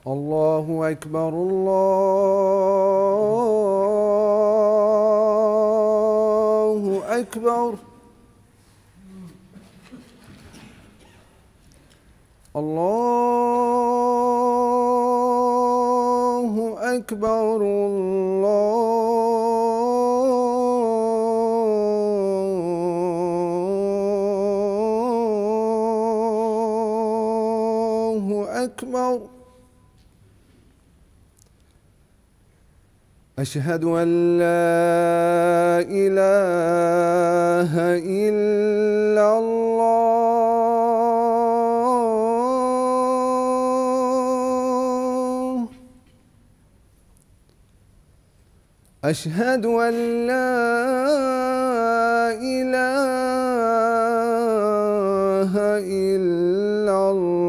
الله أكبر الله أكبر الله أكبر الله أكبر. أشهد أن لا إله إلا الله. أشهد أن لا إله إلا الله.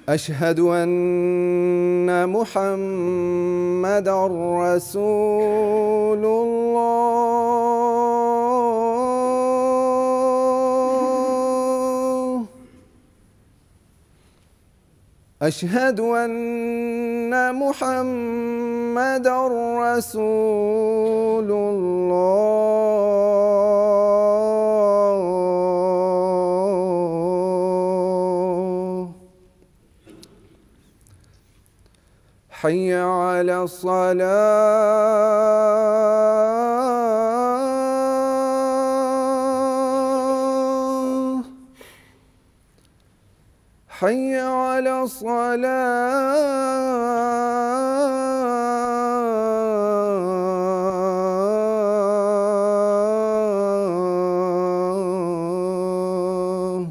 أشهد أن محمدًا رسول الله. أشهد أن محمدًا رسول الله. حي على الصلاة. حي على الصلاة.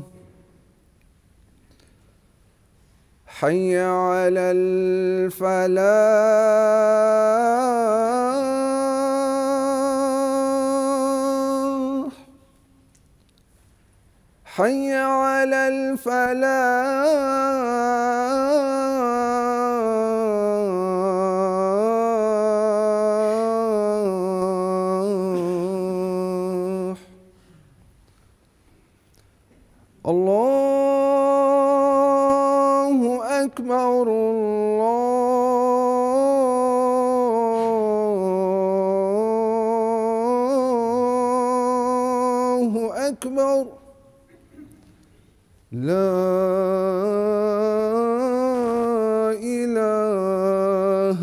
حي على الفلاح. حي على الفلاح. الله أكبر الله أكبر. لا إله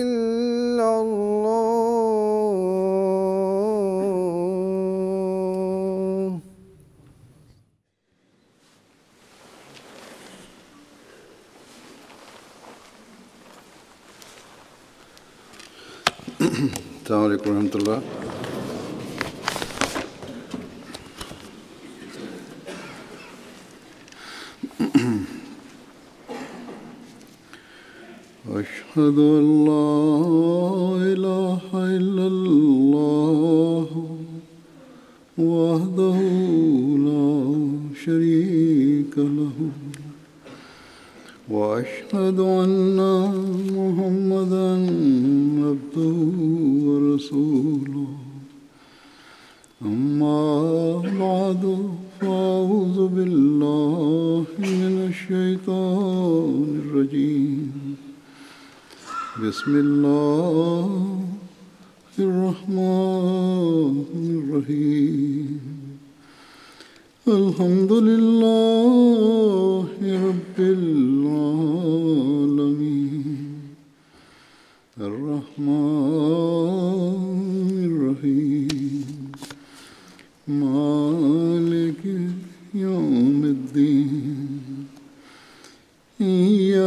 إلا الله. السلام عليكم ورحمة الله. أشهد أن لا إله إلا الله وحده لا شريك له وأشهد أن محمدًا عبده ورسوله. أما بعد فأعوذ بالله من الشيطان الرجيم. بسم الله الرحمن الرحيم. الحمد لله رب العالمين الرحمن الرحيم مالك يوم الدين إياك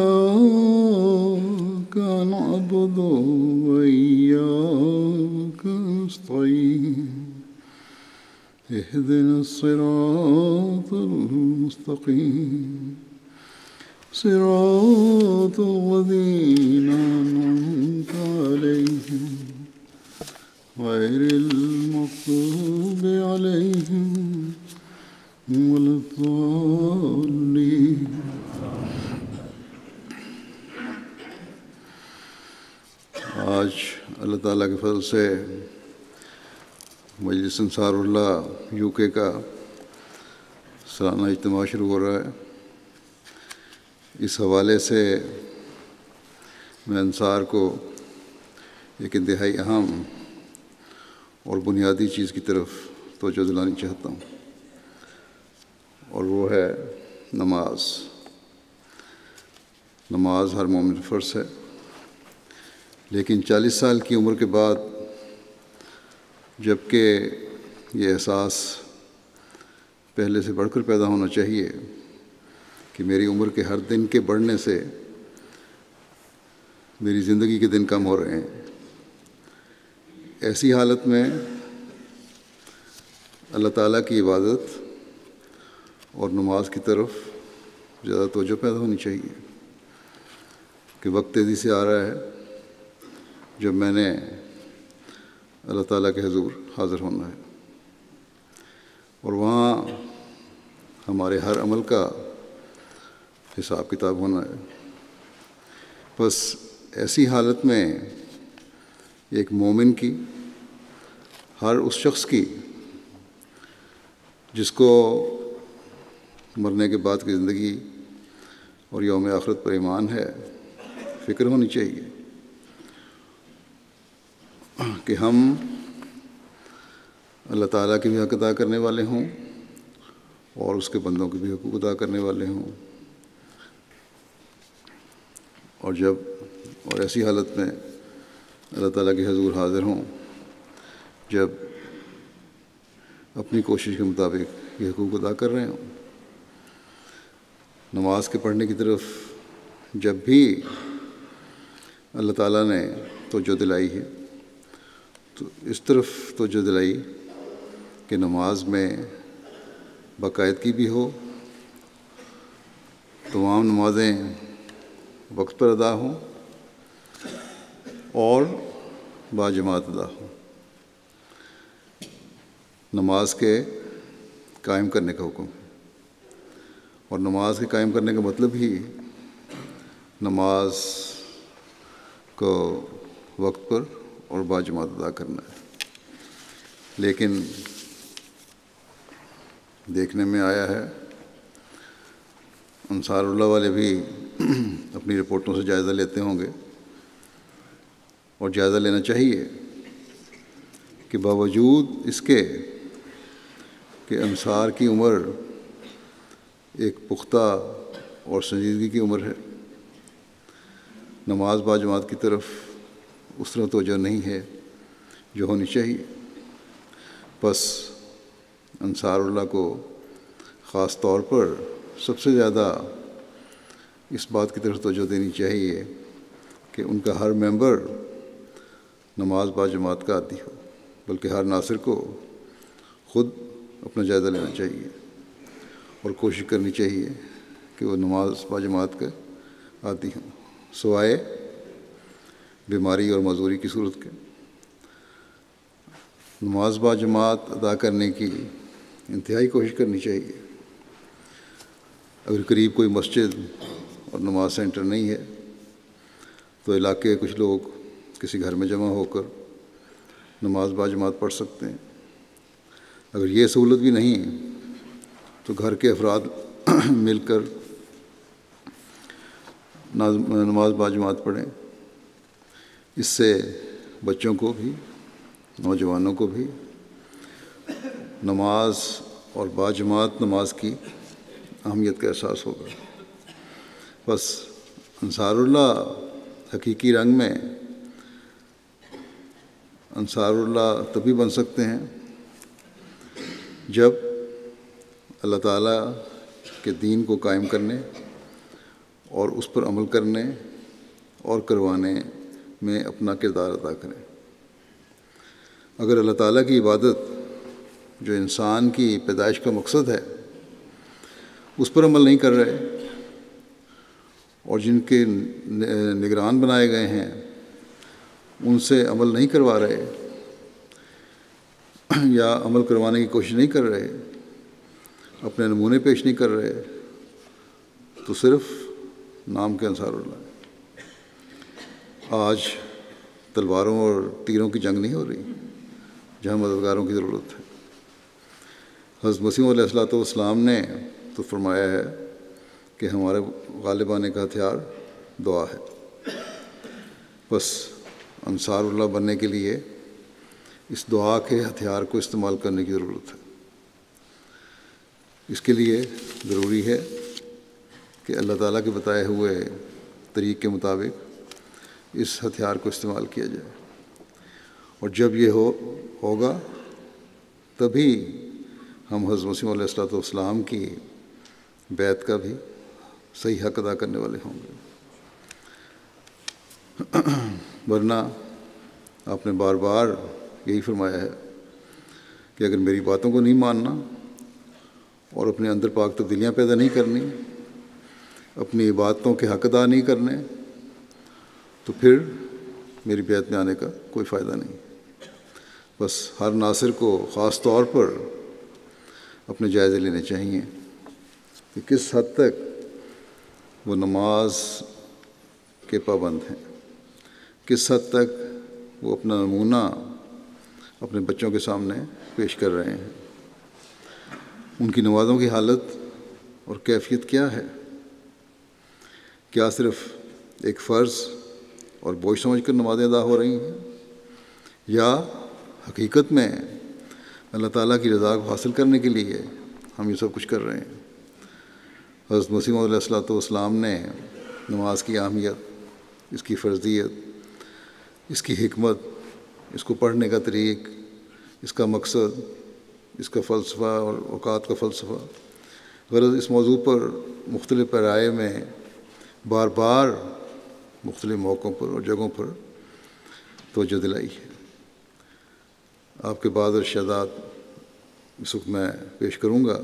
نعبد وإياك نستعين اهدنا الصراط المستقيم صراط الذين أنعمت عليهم غير المغضوب عليهم ولا الضالين. آج اللہ تعالیٰ کے فضل سے مجلس انصار اللہ یو کے کا سالانہ اجتماع شروع ہو رہا ہے. اس حوالے سے میں انصار کو ایک انتہائی اہم اور بنیادی چیز کی طرف توجہ دلانی چاہتا ہوں، اور وہ ہے نماز. نماز ہر مومن فرض ہے، لیکن 40 سال کی عمر کے بعد جب کہ یہ احساس پہلے سے بڑھ کر پیدا ہونا چاہیے کہ میری عمر کے ہر دن کے بڑھنے سے میری زندگی کے دن کم ہو رہے ہیں، ایسی حالت میں اللہ تعالیٰ کی عبادت اور نماز کی طرف زیادہ توجہ پیدا ہونی چاہیے کہ وقت تیزی سے آ رہا ہے جب میں نے اللہ تعالیٰ کے حضور حاضر ہونا ہے، اور وہاں ہمارے ہر عمل کا حساب کتاب ہونا ہے. بس ایسی حالت میں ایک مومن کی، ہر اس شخص کی جس کو مرنے کے بعد کی زندگی اور یوم آخرت پر ایمان ہے، فکر ہونی چاہیے کہ ہم اللہ تعالیٰ کی بھی حق ادا کرنے والے ہوں اور اس کے بندوں کے بھی حقوق ادا کرنے والے ہوں. اور ایسی حالت میں اللہ تعالیٰ کے حضور حاضر ہوں جب اپنی کوشش کے مطابق یہ حقوق ادا کر رہے ہوں. نماز کے پڑھنے کی طرف جب بھی اللہ تعالیٰ نے توجہ دلائی ہے تو اس طرف توجہ دلائی کہ نماز میں باقاعدگی بھی ہو، تمام نمازیں وقت پر ادا ہوں اور باجماعت ادا ہوں. نماز کے قائم کرنے کا حکم ہے، اور نماز کے قائم کرنے کا مطلب ہی نماز کو وقت پر اور باجماعت ادا کرنا ہے. لیکن دیکھنے میں آیا ہے انصار اللہ والے بھی اپنی رپورٹوں سے جائزہ لیتے ہوں گے، اور جائزہ لینا چاہیے کہ باوجود اس کے کہ انصار کی عمر ایک پختہ اور سنجیدگی کی عمر ہے، نماز باجماعت کی طرف اس طرح توجہ نہیں ہے جو ہونی چاہیے. بس انصار اللہ کو خاص طور پر سب سے زیادہ اس بات کی طرف توجہ دینی چاہیے کہ ان کا ہر ممبر نماز باجماعت کا عادی ہو، بلکہ ہر ناصر کو خود اپنا جائزہ لینا چاہیے اور کوشش کرنی چاہیے کہ وہ نماز باجماعت کا عادی ہوں، سوائے بیماری اور معذوری کی صورت کے. نماز باجماعت ادا کرنے کی انتہائی کوشش کرنی چاہیے. اگر قریب کوئی مسجد اور نماز سینٹر نہیں ہے تو علاقے کے کچھ لوگ کسی گھر میں جمع ہو کر نماز باجماعت پڑھ سکتے ہیں. اگر یہ سہولت بھی نہیں تو گھر کے افراد مل کر نماز باجماعت پڑھیں. اس سے بچوں کو بھی نوجوانوں کو بھی نماز اور باجماعت نماز کی اہمیت کا احساس ہوگا. بس انصار اللہ حقیقی رنگ میں انصار اللہ تبھی بن سکتے ہیں جب اللہ تعالیٰ کے دین کو قائم کرنے اور اس پر عمل کرنے اور کروانے میں اپنا کردار ادا کریں۔ اگر اللہ تعالیٰ کی عبادت جو انسان کی پیدائش کا مقصد ہے اس پر عمل نہیں کر رہے اور جن کے نگران بنائے گئے ہیں ان سے عمل نہیں کروا رہے یا عمل کروانے کی کوشش نہیں کر رہے، اپنے نمونے پیش نہیں کر رہے، تو صرف نام کے انصار اللہ ہے۔ آج تلواروں اور تیروں کی جنگ نہیں ہو رہی جہاں مددگاروں کی ضرورت ہے۔ حضرت مسیح علیہ الصلوۃ والسلام نے تو فرمایا ہے کہ ہمارے غالب آنے کا ہتھیار دعا ہے، بس انصار اللہ بننے کے لیے اس دعا کے ہتھیار کو استعمال کرنے کی ضرورت ہے۔ اس کے لیے ضروری ہے کہ اللہ تعالیٰ کے بتائے ہوئے طریق کے مطابق اس ہتھیار کو استعمال کیا جائے، اور جب یہ ہوگا تبھی ہم حضرت مسیح علیہ الصلوۃ والسلام کی بیعت کا بھی صحیح حق ادا کرنے والے ہوں گے۔ ورنہ آپ نے بار بار یہی فرمایا ہے کہ اگر میری باتوں کو نہیں ماننا اور اپنے اندر پاک تبدیلیاں پیدا نہیں کرنی، اپنی عبادتوں کے حق ادا نہیں کرنے، تو پھر میری بیعت میں آنے کا کوئی فائدہ نہیں۔ بس ہر ناصر کو خاص طور پر اپنے جائزے لینے چاہیے کہ کس حد تک وہ نماز کے پابند ہیں، کس حد تک وہ اپنا نمونہ اپنے بچوں کے سامنے پیش کر رہے ہیں، ان کی نمازوں کی حالت اور کیفیت کیا ہے، کیا صرف ایک فرض اور بوجھ سمجھ کر نمازیں ادا ہو رہی ہیں، یا حقیقت میں اللہ تعالیٰ کی رضا کو حاصل کرنے کے لیے ہم یہ سب کچھ کر رہے ہیں۔ حضرت مسیح علیہ الصلوۃ والسلام نے نماز کی اہمیت، اس کی فرضیت، اس کی حکمت، اس کو پڑھنے کا طریق، اس کا مقصد، اس کا فلسفہ اور اوقات کا فلسفہ، غرض اس موضوع پر مختلف رائے میں بار بار مختلف موقعوں پر اور جگہوں پر توجہ دلائی ہے۔ آپ کے بعض ارشادات اس وقت میں پیش کروں گا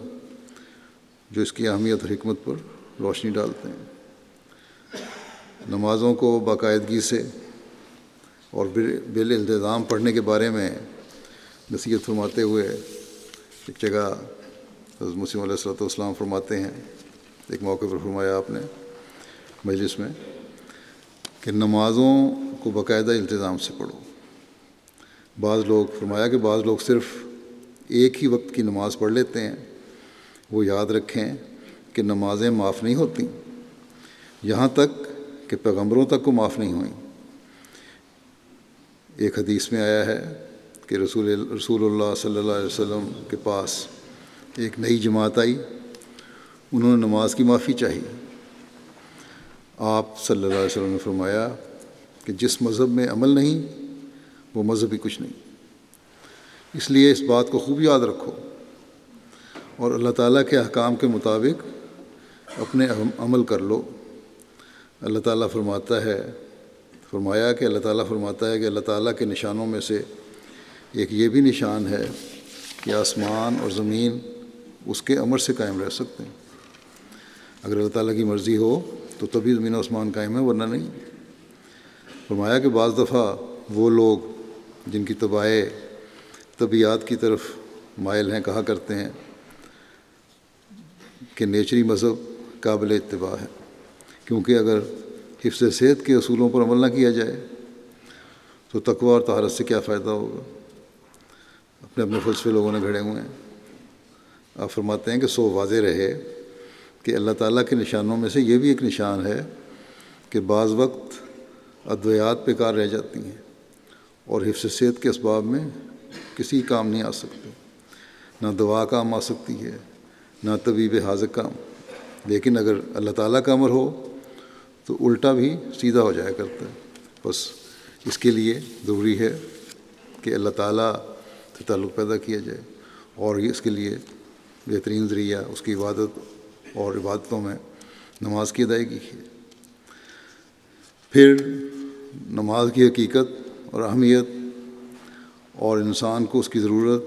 جو اس کی اہمیت اور حکمت پر روشنی ڈالتے ہیں۔ نمازوں کو باقاعدگی سے اور بالالتزام پڑھنے کے بارے میں نصیحت فرماتے ہوئے ایک جگہ حضرت مسیح علیہ الصلوۃ والسلام فرماتے ہیں، ایک موقع پر فرمایا آپ نے مجلس میں کہ نمازوں کو باقاعدہ التزام سے پڑھو۔ بعض لوگ فرمایا کہ بعض لوگ صرف ایک ہی وقت کی نماز پڑھ لیتے ہیں۔ وہ یاد رکھیں کہ نمازیں معاف نہیں ہوتیں یہاں تک کہ پیغمبروں تک کو معاف نہیں ہوئیں۔ ایک حدیث میں آیا ہے کہ رسول اللہ صلی اللہ علیہ وسلم کے پاس ایک نئی جماعت آئی، انہوں نے نماز کی معافی چاہی۔ آپ صلی اللہ علیہ وسلم نے فرمایا کہ جس مذہب میں عمل نہیں وہ مذہب ہی کچھ نہیں۔ اس لیے اس بات کو خوب یاد رکھو اور اللہ تعالیٰ کے احکام کے مطابق اپنے عمل کر لو۔ اللہ تعالیٰ فرمایا کہ اللہ تعالیٰ فرماتا ہے کہ اللہ تعالیٰ کے نشانوں میں سے ایک یہ بھی نشان ہے کہ آسمان اور زمین اس کے امر سے قائم رہ سکتے ہیں۔ اگر اللہ تعالیٰ کی مرضی ہو تو تبھی زمین و آسمان قائم ہے، ورنہ نہیں۔ فرمایا کہ بعض دفعہ وہ لوگ جن کی طبیعت کی طرف مائل ہیں کہا کرتے ہیں کہ نیچری مذہب قابل اتباع ہے، کیونکہ اگر حفظ صحت کے اصولوں پر عمل نہ کیا جائے تو تقوی اور طہارت سے کیا فائدہ ہوگا۔ اپنے اپنے فلسفے لوگوں نے گھڑے ہوئے ہیں۔ آپ فرماتے ہیں کہ سو واضح رہے کہ اللہ تعالیٰ کے نشانوں میں سے یہ بھی ایک نشان ہے کہ بعض وقت ادویات بیکار رہ جاتی ہیں اور حفظ صحت کے اسباب میں کسی کام نہیں آ سکتے، نہ دوا کام آ سکتی ہے نہ طبیب حاذق کام۔ لیکن اگر اللہ تعالیٰ کا امر ہو تو الٹا بھی سیدھا ہو جایا کرتا ہے۔ بس اس کے لیے ضروری ہے کہ اللہ تعالیٰ سے تعلق پیدا کیا جائے اور اس کے لیے بہترین ذریعہ اس کی عبادت اور عبادتوں میں نماز کی ادائیگی ہے۔ پھر نماز کی حقیقت اور اہمیت اور انسان کو اس کی ضرورت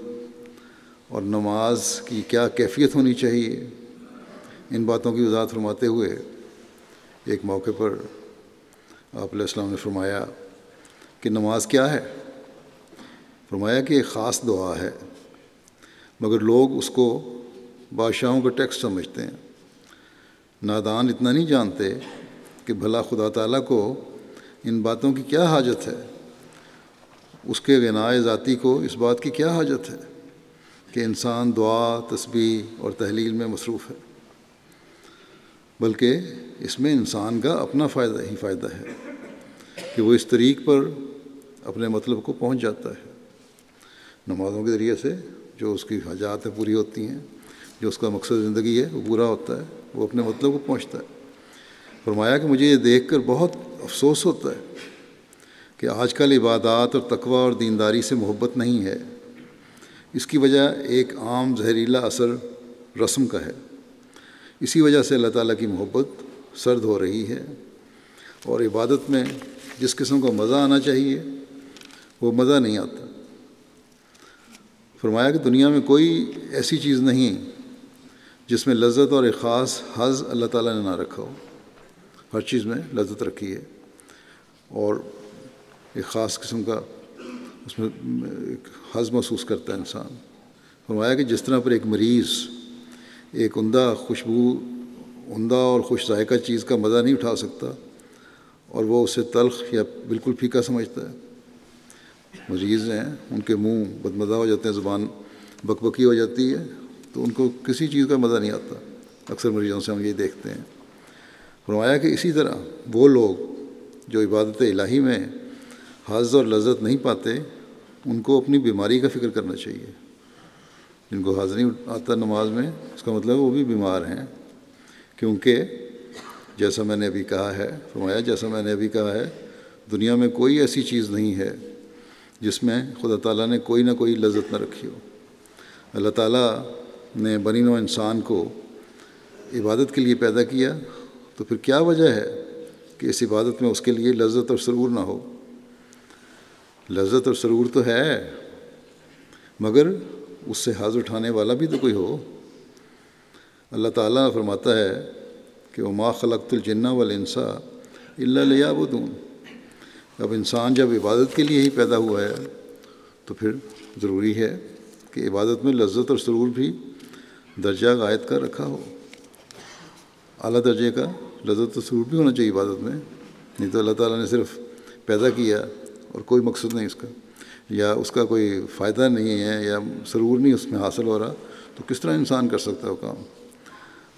اور نماز کی کیا کیفیت ہونی چاہیے، ان باتوں کی وضاحت فرماتے ہوئے ایک موقع پر آپ علیہ السلام نے فرمایا کہ نماز کیا ہے؟ فرمایا کہ ایک خاص دعا ہے، مگر لوگ اس کو بادشاہوں کا ٹیکسٹ سمجھتے ہیں۔ نادان اتنا نہیں جانتے کہ بھلا خدا تعالیٰ کو ان باتوں کی کیا حاجت ہے، اس کے غنائے ذاتی کو اس بات کی کیا حاجت ہے کہ انسان دعا، تسبیح اور تحلیل میں مصروف ہے، بلکہ اس میں انسان کا اپنا فائدہ ہی فائدہ ہے کہ وہ اس طریق پر اپنے مطلب کو پہنچ جاتا ہے۔ نمازوں کے ذریعے سے جو اس کی حاجات پوری ہوتی ہیں، جو اس کا مقصد زندگی ہے وہ پورا ہوتا ہے، وہ اپنے مطلب کو پہنچتا ہے۔ فرمایا کہ مجھے یہ دیکھ کر بہت افسوس ہوتا ہے کہ آج کل عبادات اور تقویٰ اور دینداری سے محبت نہیں ہے۔ اس کی وجہ ایک عام زہریلا اثر رسم کا ہے۔ اسی وجہ سے اللہ تعالیٰ کی محبت سرد ہو رہی ہے اور عبادت میں جس قسم کا مزہ آنا چاہیے وہ مزہ نہیں آتا۔ فرمایا کہ دنیا میں کوئی ایسی چیز نہیں جس میں لذت اور ایک خاص حظ اللہ تعالیٰ نے نہ رکھا ہو۔ ہر چیز میں لذت رکھی ہے اور ایک خاص قسم کا اس میں ایک حظ محسوس کرتا ہے انسان۔ فرمایا کہ جس طرح پر ایک مریض ایک عمدہ اور خوش ذائقہ چیز کا مزہ نہیں اٹھا سکتا اور وہ اسے تلخ یا بالکل پھیکا سمجھتا ہے۔ مریض ہیں، ان کے منہ بدمزہ ہو جاتے ہیں، زبان بکبکی ہو جاتی ہے، تو ان کو کسی چیز کا مزہ نہیں آتا۔ اکثر مریضوں سے ہم یہ دیکھتے ہیں۔ فرمایا کہ اسی طرح وہ لوگ جو عبادت الہی میں حظ اور لذت نہیں پاتے، ان کو اپنی بیماری کا فکر کرنا چاہیے۔ جن کو حظ نہیں آتا نماز میں، اس کا مطلب وہ بھی بیمار ہیں، کیونکہ جیسا میں نے ابھی کہا ہے، فرمایا جیسا میں نے ابھی کہا ہے، دنیا میں کوئی ایسی چیز نہیں ہے جس میں خدا تعالیٰ نے کوئی نہ کوئی لذت نہ رکھی ہو۔ اللہ تعالیٰ نے بنی نوع انسان کو عبادت کے لیے پیدا کیا، تو پھر کیا وجہ ہے کہ اس عبادت میں اس کے لیے لذت اور سرور نہ ہو؟ لذت اور سرور تو ہے، مگر اس سے حظ اٹھانے والا بھی تو کوئی ہو۔ اللہ تعالیٰ فرماتا ہے کہ وما خلقت الجن والانس الا لیعبدون۔ اب انسان جب عبادت کے لیے ہی پیدا ہوا ہے تو پھر ضروری ہے کہ عبادت میں لذت اور سرور بھی درجہ غائب کا رکھا ہو، اعلیٰ درجے کا لذت اور سرور بھی ہونا چاہیے عبادت میں۔ نہیں تو اللہ تعالیٰ نے صرف پیدا کیا اور کوئی مقصد نہیں اس کا، یا اس کا کوئی فائدہ نہیں ہے یا سرور نہیں اس میں حاصل ہو رہا، تو کس طرح انسان کر سکتا ہے وہ کام؟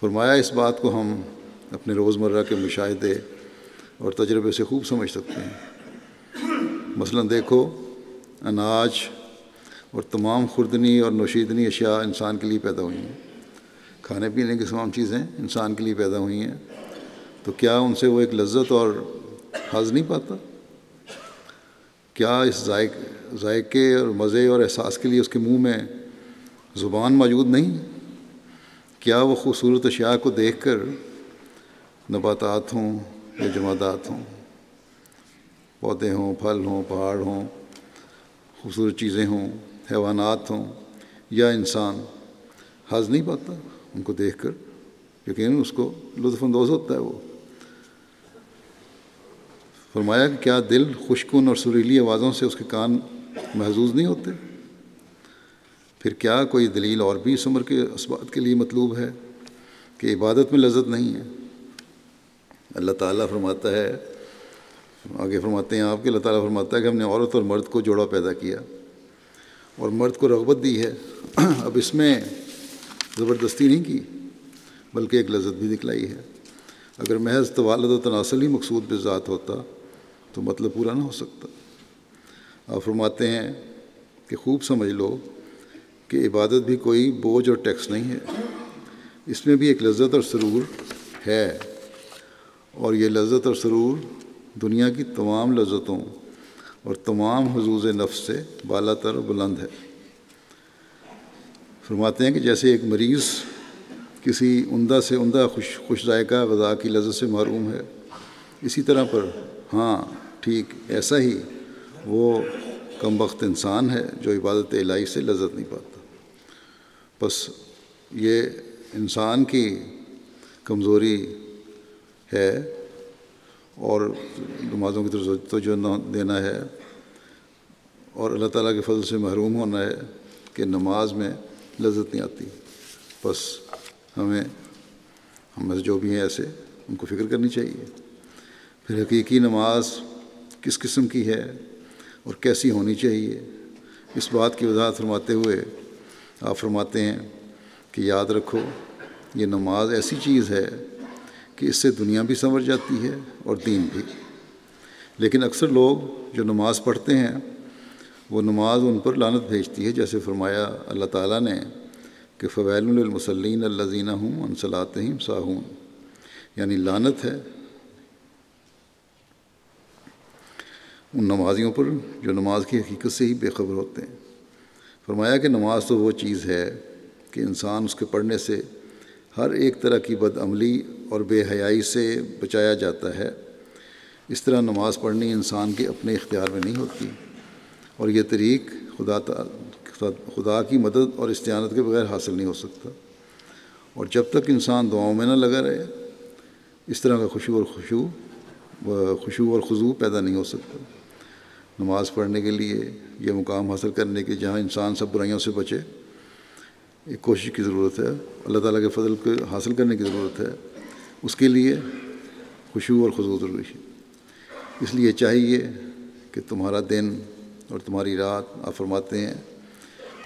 فرمایا اس بات کو ہم اپنے روزمرہ کے مشاہدے اور تجربے سے خوب سمجھ سکتے ہیں۔ مثلا دیکھو، اناج اور تمام خوردنی اور نوشیدنی اشیاء انسان کے لیے پیدا ہوئی ہیں، کھانے پینے کی تمام چیزیں انسان کے لیے پیدا ہوئی ہیں، تو کیا ان سے وہ ایک لذت اور حظ نہیں پاتا؟ کیا اس ذائقے اور مزے اور احساس کے لیے اس کے منہ میں زبان موجود نہیں؟ کیا وہ خوبصورت اشیاء کو دیکھ کر، نباتات ہوں یا جمادات ہوں، پودے ہوں، پھل ہوں، پہاڑ ہوں، خوبصورت چیزیں ہوں، حیوانات ہوں یا انسان، حظ نہیں پاتا ان کو دیکھ کر؟ یقیناً اس کو لطف اندوز ہوتا ہے وہ۔ فرمایا کہ کیا دل خوشکن اور سریلی آوازوں سے اس کے کان محظوظ نہیں ہوتے؟ پھر کیا کوئی دلیل اور بھی اس عمر کے اسبات کے لیے مطلوب ہے کہ عبادت میں لذت نہیں ہے؟ اللہ تعالیٰ فرماتا ہے، آگے فرماتے ہیں آپ کہ اللہ تعالیٰ فرماتا ہے کہ ہم نے عورت اور مرد کو جوڑا پیدا کیا اور مرد کو رغبت دی ہے۔ اب اس میں زبردستی نہیں کی بلکہ ایک لذت بھی دکھلائی ہے۔ اگر محض توالد و تناسل ہی مقصود بذات ہوتا تو مطلب پورا نہ ہو سکتا۔ آپ فرماتے ہیں کہ خوب سمجھ لو کہ عبادت بھی کوئی بوجھ اور ٹیکس نہیں ہے، اس میں بھی ایک لذت اور سرور ہے، اور یہ لذت اور سرور دنیا کی تمام لذتوں اور تمام حظوظ نفس سے بالا تر و بلند ہے۔ فرماتے ہیں کہ جیسے ایک مریض کسی عمدہ سے عمدہ خوش ذائقہ غذا کی لذت سے محروم ہے، اسی طرح پر ہاں ٹھیک ایسا ہی وہ کم بخت انسان ہے جو عبادت الہی سے لذت نہیں پاتا۔ بس یہ انسان کی کمزوری ہے اور نمازوں کی طرف توجہ نہ دینا ہے، اور اللہ تعالیٰ کے فضل سے محروم ہونا ہے کہ نماز میں لذت نہیں آتی۔ بس ہم میں جو بھی ہیں ایسے ان کو فکر کرنی چاہیے۔ پھر حقیقی نماز کس قسم کی ہے اور کیسی ہونی چاہیے، اس بات کی وضاحت فرماتے ہوئے آپ فرماتے ہیں کہ یاد رکھو یہ نماز ایسی چیز ہے کہ اس سے دنیا بھی سنور جاتی ہے اور دین بھی۔ لیکن اکثر لوگ جو نماز پڑھتے ہیں وہ نماز ان پر لعنت بھیجتی ہے، جیسے فرمایا اللہ تعالیٰ نے کہ فویل للمصلین الذین هم عن صلاتهم ساہون، یعنی لعنت ہے ان نمازیوں پر جو نماز کی حقیقت سے ہی بے خبر ہوتے ہیں۔ فرمایا کہ نماز تو وہ چیز ہے کہ انسان اس کے پڑھنے سے ہر ایک طرح کی بد عملی اور بے حیائی سے بچایا جاتا ہے۔ اس طرح نماز پڑھنی انسان کے اپنے اختیار میں نہیں ہوتی، اور یہ طریق خدا کی مدد اور استعانت کے بغیر حاصل نہیں ہو سکتا۔ اور جب تک انسان دعاؤں میں نہ لگا رہے اس طرح کا خشوع اور خضوع پیدا نہیں ہو سکتا۔ نماز پڑھنے کے لیے یہ مقام حاصل کرنے کے جہاں انسان سب برائیوں سے بچے، ایک کوشش کی ضرورت ہے، اللہ تعالیٰ کے فضل کو حاصل کرنے کی ضرورت ہے، اس کے لیے خشوع اور خضوع ضروری ہے۔ اس لیے چاہیے کہ تمہارا دن اور تمہاری رات، آپ فرماتے ہیں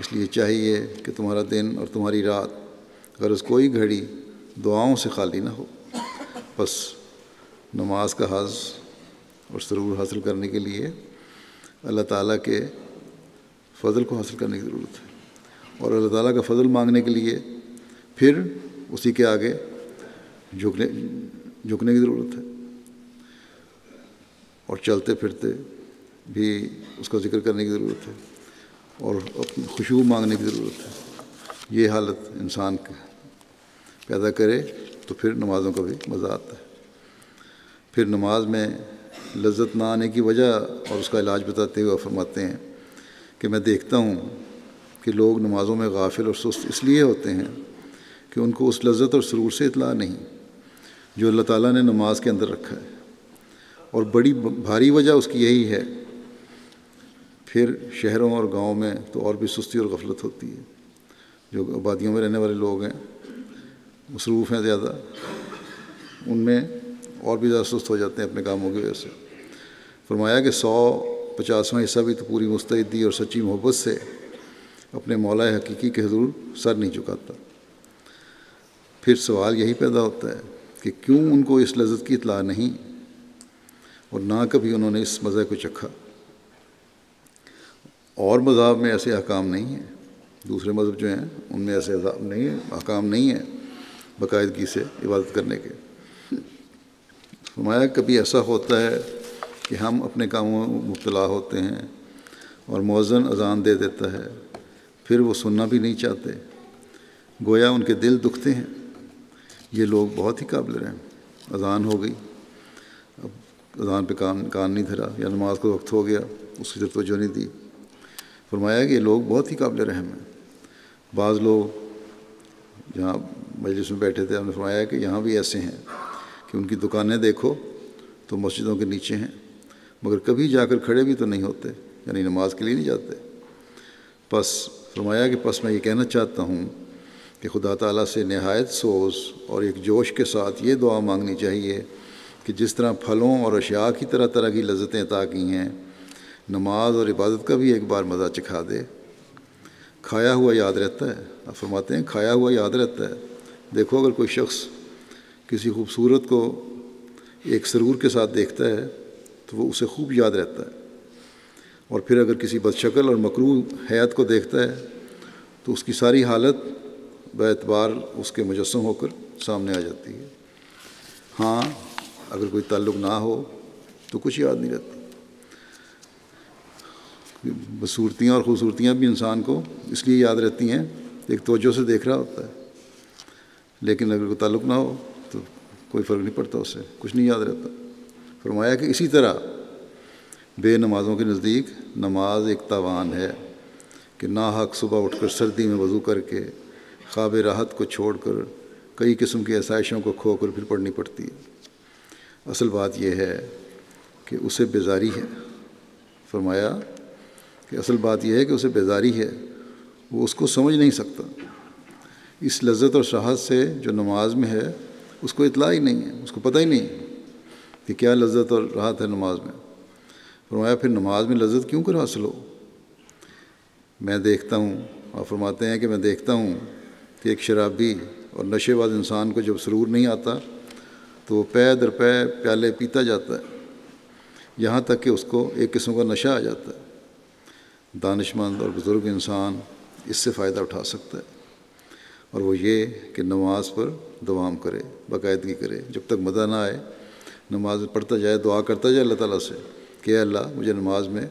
اس لیے چاہیے کہ تمہارا دن اور تمہاری رات غرض کوئی گھڑی دعاؤں سے خالی نہ ہو۔ بس نماز کا حظ اور سرور حاصل کرنے کے لیے اللہ تعالیٰ کے فضل کو حاصل کرنے کی ضرورت ہے، اور اللہ تعالیٰ کا فضل مانگنے کے لیے پھر اسی کے آگے جھکنے کی ضرورت ہے، اور چلتے پھرتے بھی اس کا ذکر کرنے کی ضرورت ہے، اور خشوع مانگنے کی ضرورت ہے۔ یہ حالت انسان پیدا کرے تو پھر نمازوں کا بھی مزہ آتا ہے۔ پھر نماز میں لذت نہ آنے کی وجہ اور اس کا علاج بتاتے ہوئے فرماتے ہیں کہ میں دیکھتا ہوں کہ لوگ نمازوں میں غافل اور سست اس لیے ہوتے ہیں کہ ان کو اس لذت اور سرور سے اطلاع نہیں جو اللہ تعالیٰ نے نماز کے اندر رکھا ہے، اور بڑی بھاری وجہ اس کی یہی ہے۔ پھر شہروں اور گاؤں میں تو اور بھی سستی اور غفلت ہوتی ہے، جو آبادیوں میں رہنے والے لوگ ہیں مصروف ہیں زیادہ، ان میں اور بھی زیادہ سست ہو جاتے ہیں اپنے کاموں کی وجہ سے۔ فرمایا کہ 150واں حصہ بھی تو پوری مستعدی اور سچی محبت سے اپنے مولا حقیقی کے حضور سر نہیں جھکاتا۔ پھر سوال یہی پیدا ہوتا ہے کہ کیوں ان کو اس لذت کی اطلاع نہیں، اور نہ کبھی انہوں نے اس مزے کو چکھا۔ اور مذاہب میں ایسے احکام نہیں ہیں، دوسرے مذہب جو ہیں ان میں ایسے احکام نہیں ہیں باقاعدگی سے عبادت کرنے کے۔ فرمایا کبھی ایسا ہوتا ہے کہ ہم اپنے کاموں میں مبتلا ہوتے ہیں اور مؤذن اذان دے دیتا ہے، پھر وہ سننا بھی نہیں چاہتے، گویا ان کے دل دکھتے ہیں۔ یہ لوگ بہت ہی قابل رحم، اذان ہو گئی، اب اذان پہ کان نہیں دھرا، یا نماز کا وقت ہو گیا اس کی طرف توجہ نہیں دی۔ فرمایا کہ یہ لوگ بہت ہی قابل رحم ہیں۔ بعض لوگ جہاں مجلس میں بیٹھے تھے ہم نے فرمایا کہ یہاں بھی ایسے ہیں کہ ان کی دکانیں دیکھو تو مسجدوں کے نیچے ہیں، مگر کبھی جا کر کھڑے بھی تو نہیں ہوتے، یعنی نماز کے لیے نہیں جاتے۔ فرمایا کہ میں یہ کہنا چاہتا ہوں کہ خدا تعالیٰ سے نہایت سوز اور ایک جوش کے ساتھ یہ دعا مانگنی چاہیے کہ جس طرح پھلوں اور اشیاء کی طرح طرح کی لذتیں عطا کی ہیں، نماز اور عبادت کا بھی ایک بار مزہ چکھا دے۔ کھایا ہوا یاد رہتا ہے، آپ فرماتے ہیں کھایا ہوا یاد رہتا ہے۔ دیکھو اگر کوئی شخص کسی خوبصورت کو ایک سرور کے ساتھ دیکھتا ہے تو وہ اسے خوب یاد رہتا ہے، اور پھر اگر کسی بدشکل اور مکروہ حیات کو دیکھتا ہے تو اس کی ساری حالت باعتبار اس کے مجسم ہو کر سامنے آ جاتی ہے۔ ہاں اگر کوئی تعلق نہ ہو تو کچھ یاد نہیں رہتا۔ بصورتیاں اور خوبصورتیاں بھی انسان کو اس لیے یاد رہتی ہیں ایک توجہ سے دیکھ رہا ہوتا ہے، لیکن اگر کوئی تعلق نہ ہو تو کوئی فرق نہیں پڑتا، اس سے کچھ نہیں یاد رہتا۔ فرمایا کہ اسی طرح بے نمازوں کے نزدیک نماز ایک تاوان ہے کہ ناحق صبح اٹھ کر سردی میں وضو کر کے خواب راحت کو چھوڑ کر کئی قسم کی آسائشوں کو کھو کر پھر پڑھنی پڑتی ہے۔ اصل بات یہ ہے کہ اسے بیزاری ہے۔ فرمایا کہ اصل بات یہ ہے کہ اسے بیزاری ہے، وہ اس کو سمجھ نہیں سکتا۔ اس لذت اور شہوت سے جو نماز میں ہے اس کو اطلاع ہی نہیں ہے، اس کو پتہ ہی نہیں کہ کیا لذت اور راحت ہے نماز میں۔ فرمایا پھر نماز میں لذت کیوں کر حاصل ہو؟ میں دیکھتا ہوں، آپ فرماتے ہیں کہ میں دیکھتا ہوں کہ ایک شرابی اور نشے باز انسان کو جب سرور نہیں آتا تو وہ پے در پے پیالے پیتا جاتا ہے، یہاں تک کہ اس کو ایک قسم کا نشہ آ جاتا ہے۔ دانش مند اور بزرگ انسان اس سے فائدہ اٹھا سکتا ہے، اور وہ یہ کہ نماز پر دوام کرے، باقاعدگی کرے، جب تک مزہ نہ آئے نماز پڑھتا جائے، دعا کرتا جائے اللہ تعالیٰ سے کہ اے اللہ مجھے نماز میں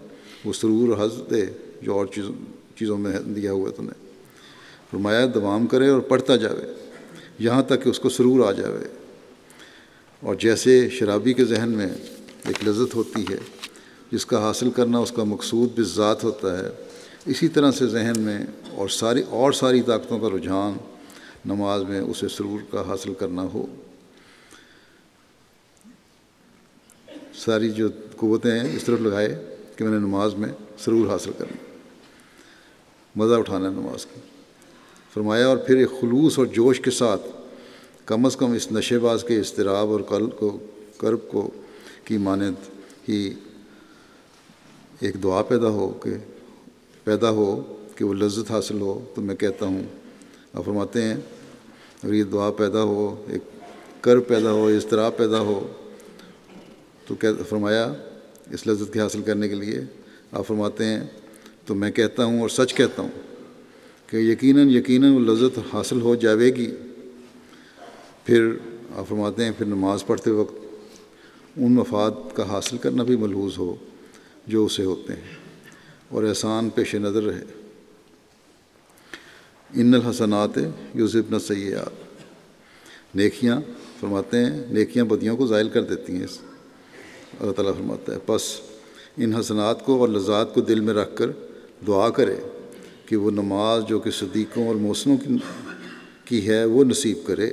وہ سرور اور حظ دے جو اور چیزوں میں دیا ہوا ہے تو نے۔ فرمایا دوام کرے اور پڑھتا جاوے یہاں تک کہ اس کو سرور آ جاوے۔ اور جیسے شرابی کے ذہن میں ایک لذت ہوتی ہے جس کا حاصل کرنا اس کا مقصود بالذات ہوتا ہے، اسی طرح سے ذہن میں اور ساری طاقتوں کا رجحان نماز میں اسے سرور کا حاصل کرنا ہو۔ ساری جو قوتیں ہیں اس طرف لگائے کہ میں نے نماز میں سرور حاصل کرنا، مزہ اٹھانا ہے نماز کا۔ فرمایا اور پھر ایک خلوص اور جوش کے ساتھ کم از کم اس نشے باز کے اضطراب اور کرب کو کی مانند ہی ایک دعا پیدا ہو کہ وہ لذت حاصل ہو، تو میں کہتا ہوں، آپ فرماتے ہیں اگر یہ دعا پیدا ہو، ایک کرب پیدا ہو، اضطراب پیدا ہو، تو فرمایا اس لذت کے حاصل کرنے کے لیے آپ فرماتے ہیں تو میں کہتا ہوں اور سچ کہتا ہوں کہ یقیناً وہ لذت حاصل ہو جاوے گی۔ پھر آپ فرماتے ہیں پھر نماز پڑھتے وقت ان مفاد کا حاصل کرنا بھی ملحوظ ہو جو اسے ہوتے ہیں، اور احسان پیش نظر رہے۔ ان الحسنات یذہبن السیئات، نیکیاں فرماتے ہیں نیکیاں بدیوں کو زائل کر دیتی ہیں، اللہ تعالیٰ فرماتا ہے پس ان حسنات کو اور لذات کو دل میں رکھ کر دعا کرے کہ وہ نماز جو کہ صدیقوں اور محسنوں کی ہے وہ نصیب کرے۔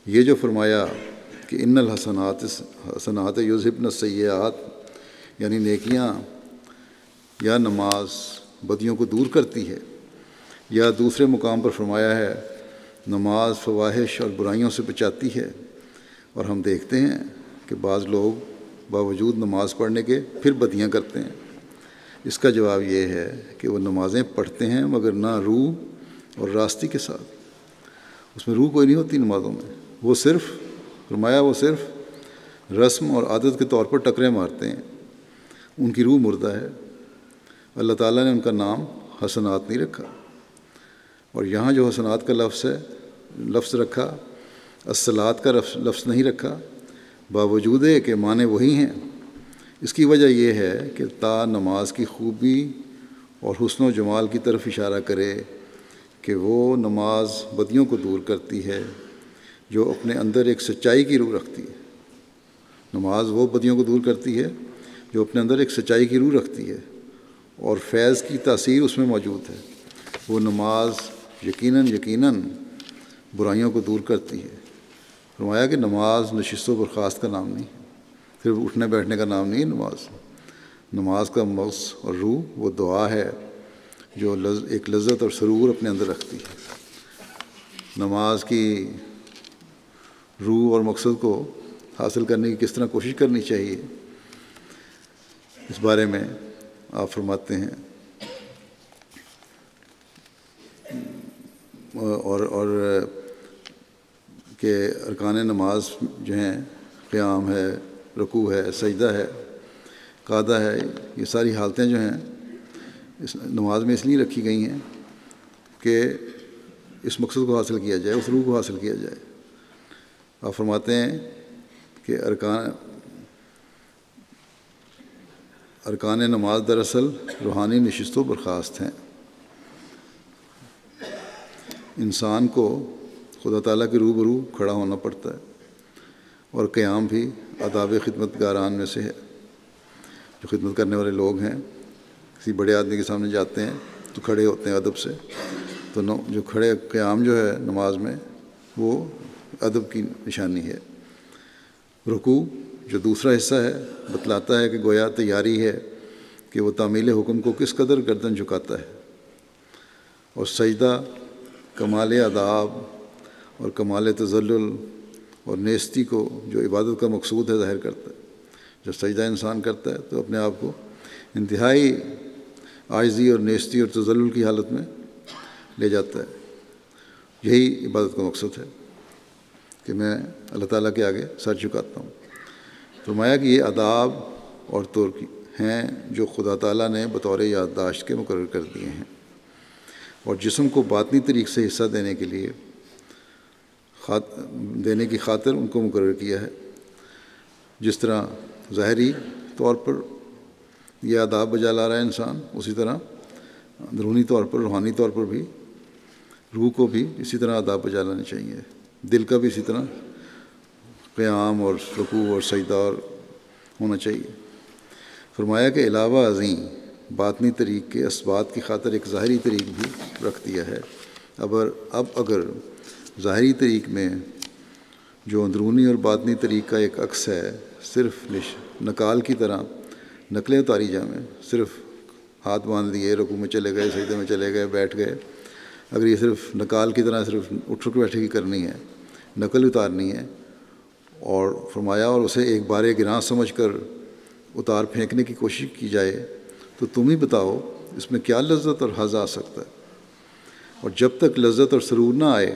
یہ جو فرمایا کہ ان الحسنات یذہبن السیئات، یعنی نیکیاں یا نماز بدیوں کو دور کرتی ہے، یا دوسرے مقام پر فرمایا ہے نماز فواحش اور برائیوں سے بچاتی ہے۔ اور ہم دیکھتے ہیں کہ بعض لوگ باوجود نماز پڑھنے کے پھر بدیاں کرتے ہیں۔ اس کا جواب یہ ہے کہ وہ نمازیں پڑھتے ہیں مگر نہ روح اور راستی کے ساتھ، اس میں روح کوئی نہیں ہوتی نمازوں میں، وہ صرف رسم اور عادت کے طور پر ٹکرے مارتے ہیں، ان کی روح مردہ ہے۔ اللہ تعالیٰ نے ان کا نام حسنات نہیں رکھا، اور یہاں جو حسنات کا لفظ رکھا، الصلاۃ کا لفظ نہیں رکھا، باوجود ہے کہ معنی وہی ہیں۔ اس کی وجہ یہ ہے کہ تا نماز کی خوبی اور حسن و جمال کی طرف اشارہ کرے کہ وہ نماز بدیوں کو دور کرتی ہے جو اپنے اندر ایک سچائی کی روح رکھتی ہے۔ نماز وہ بدیوں کو دور کرتی ہے جو اپنے اندر ایک سچائی کی روح رکھتی ہے، اور فیض کی تاثیر اس میں موجود ہے۔ وہ نماز یقیناً برائیوں کو دور کرتی ہے۔ فرمایا کہ نماز نشست و برخاست کا نام نہیں ہے، صرف اٹھنے بیٹھنے کا نام نہیں ہے۔ نماز کا مغز اور روح وہ دعا ہے جو ایک لذت اور سرور اپنے اندر رکھتی ہے۔ نماز کی روح اور مقصد کو حاصل کرنے کی کس طرح کوشش کرنی چاہیے، اس بارے میں آپ فرماتے ہیں اور کہ ارکان نماز جو ہیں قیام ہے، رکوع ہے، سجدہ ہے، قعدہ ہے، یہ ساری حالتیں جو ہیں اس نماز میں اس لیے رکھی گئی ہیں کہ اس مقصد کو حاصل کیا جائے، اس روح کو حاصل کیا جائے۔ آپ فرماتے ہیں کہ ارکان نماز دراصل روحانی نشست و برخاست ہیں۔ انسان کو خدا تعالیٰ کے روبرو کھڑا ہونا پڑتا ہے، اور قیام بھی آداب خدمت گاران میں سے ہے۔ جو خدمت کرنے والے لوگ ہیں کسی بڑے آدمی کے سامنے جاتے ہیں تو کھڑے ہوتے ہیں ادب سے، تو جو کھڑے قیام جو ہے نماز میں وہ ادب کی نشانی ہے۔ رکوع جو دوسرا حصہ ہے بتلاتا ہے کہ گویا تیاری ہے کہ وہ تعمیل حکم کو کس قدر گردن جھکاتا ہے، اور سجدہ کمال آداب اور کمال تذلل اور نیستی کو جو عبادت کا مقصود ہے ظاہر کرتا ہے۔ جب سجدہ انسان کرتا ہے تو اپنے آپ کو انتہائی عاجزی اور نیستی اور تذلل کی حالت میں لے جاتا ہے۔ یہی عبادت کا مقصد ہے کہ میں اللہ تعالیٰ کے آگے سر جھکاتا ہوں۔ فرمایا کہ یہ آداب اور طور ہیں جو خدا تعالیٰ نے بطور یادداشت کے مقرر کر دیے ہیں، اور جسم کو باطنی طریق سے حصہ دینے کی خاطر ان کو مقرر کیا ہے۔ جس طرح ظاہری طور پر یہ آداب بجا لا رہا ہے انسان، اسی طرح اندرونی طور پر روحانی طور پر بھی روح کو بھی اسی طرح آداب بجا لانے چاہیے، دل کا بھی اسی طرح قیام اور رکوع اور سجدہ ہونا چاہیے۔ فرمایا کہ علاوہ ازیں باطنی طریق کے اسبات کی خاطر ایک ظاہری طریق بھی رکھ دیا ہے۔ اب اگر ظاہری طریق میں جو اندرونی اور باطنی طریق کا ایک عکس ہے صرف نکال کی طرح نقلیں اتاری جائیں، صرف ہاتھ باندھ دیے، رکوع میں چلے گئے، سجدے میں چلے گئے، بیٹھ گئے، اگر یہ صرف نکال کی طرح صرف اٹھ بیٹھے کی کرنی ہے، نقل اتارنی ہے، اور فرمایا اور اسے ایک بار گراں سمجھ کر اتار پھینکنے کی کوشش کی جائے تو تم ہی بتاؤ اس میں کیا لذت اور حظ آ سکتا ہے؟ اور جب تک لذت اور سرور نہ آئے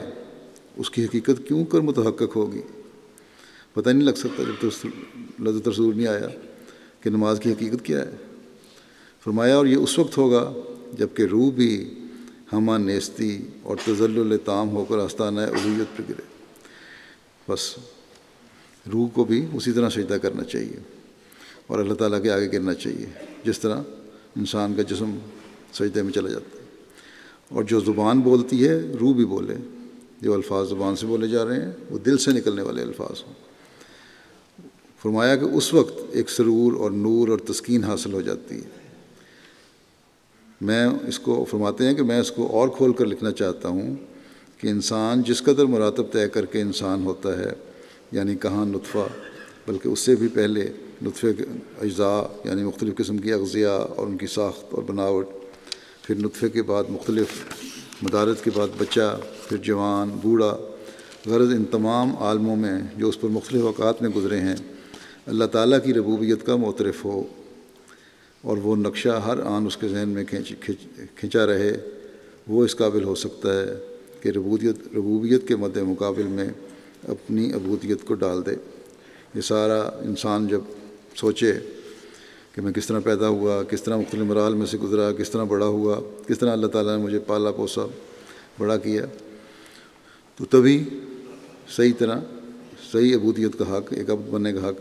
اس کی حقیقت کیوں کر متحقق ہوگی؟ پتہ نہیں لگ سکتا جب تک لذت اور سرور نہیں آیا کہ نماز کی حقیقت کیا ہے۔ فرمایا اور یہ اس وقت ہوگا جب کہ روح بھی ہمہ نیستی اور تذلل تام ہو کر آستانہ الوہیت پر گرے۔ بس روح کو بھی اسی طرح سجدہ کرنا چاہیے اور اللہ تعالیٰ کے آگے گرنا چاہیے جس طرح انسان کا جسم سجدے میں چلا جاتا ہے۔ اور جو زبان بولتی ہے روح بھی بولے، جو الفاظ زبان سے بولے جا رہے ہیں وہ دل سے نکلنے والے الفاظ ہوں۔ فرمایا کہ اس وقت ایک سرور اور نور اور تسکین حاصل ہو جاتی ہے۔ میں اس کو فرماتے ہیں کہ میں اس کو اور کھول کر لکھنا چاہتا ہوں کہ انسان جس قدر مراتب طے کر کے انسان ہوتا ہے، یعنی کہاں نطفہ، بلکہ اس سے بھی پہلے نطفے کے اجزاء یعنی مختلف قسم کی اغذیہ اور ان کی ساخت اور بناوٹ، پھر نطفے کے بعد مختلف مدارت کے بعد بچہ، پھر جوان، بوڑھا، غرض ان تمام عالموں میں جو اس پر مختلف اوقات میں گزرے ہیں اللہ تعالیٰ کی ربوبیت کا معترف ہو، اور وہ نقشہ ہر آن اس کے ذہن میں کھنچا رہے، وہ اس قابل ہو سکتا ہے کہ ربوبیت کے مد مقابل میں اپنی عبودیت کو ڈال دے۔ یہ سارا انسان جب سوچے کہ میں کس طرح پیدا ہوا، کس طرح مختلف مراحل میں سے گزرا، کس طرح بڑا ہوا، کس طرح اللہ تعالیٰ نے مجھے پالا پوسا بڑا کیا، تو تبھی صحیح عبودیت کا حق، ایک عبد بننے کا حق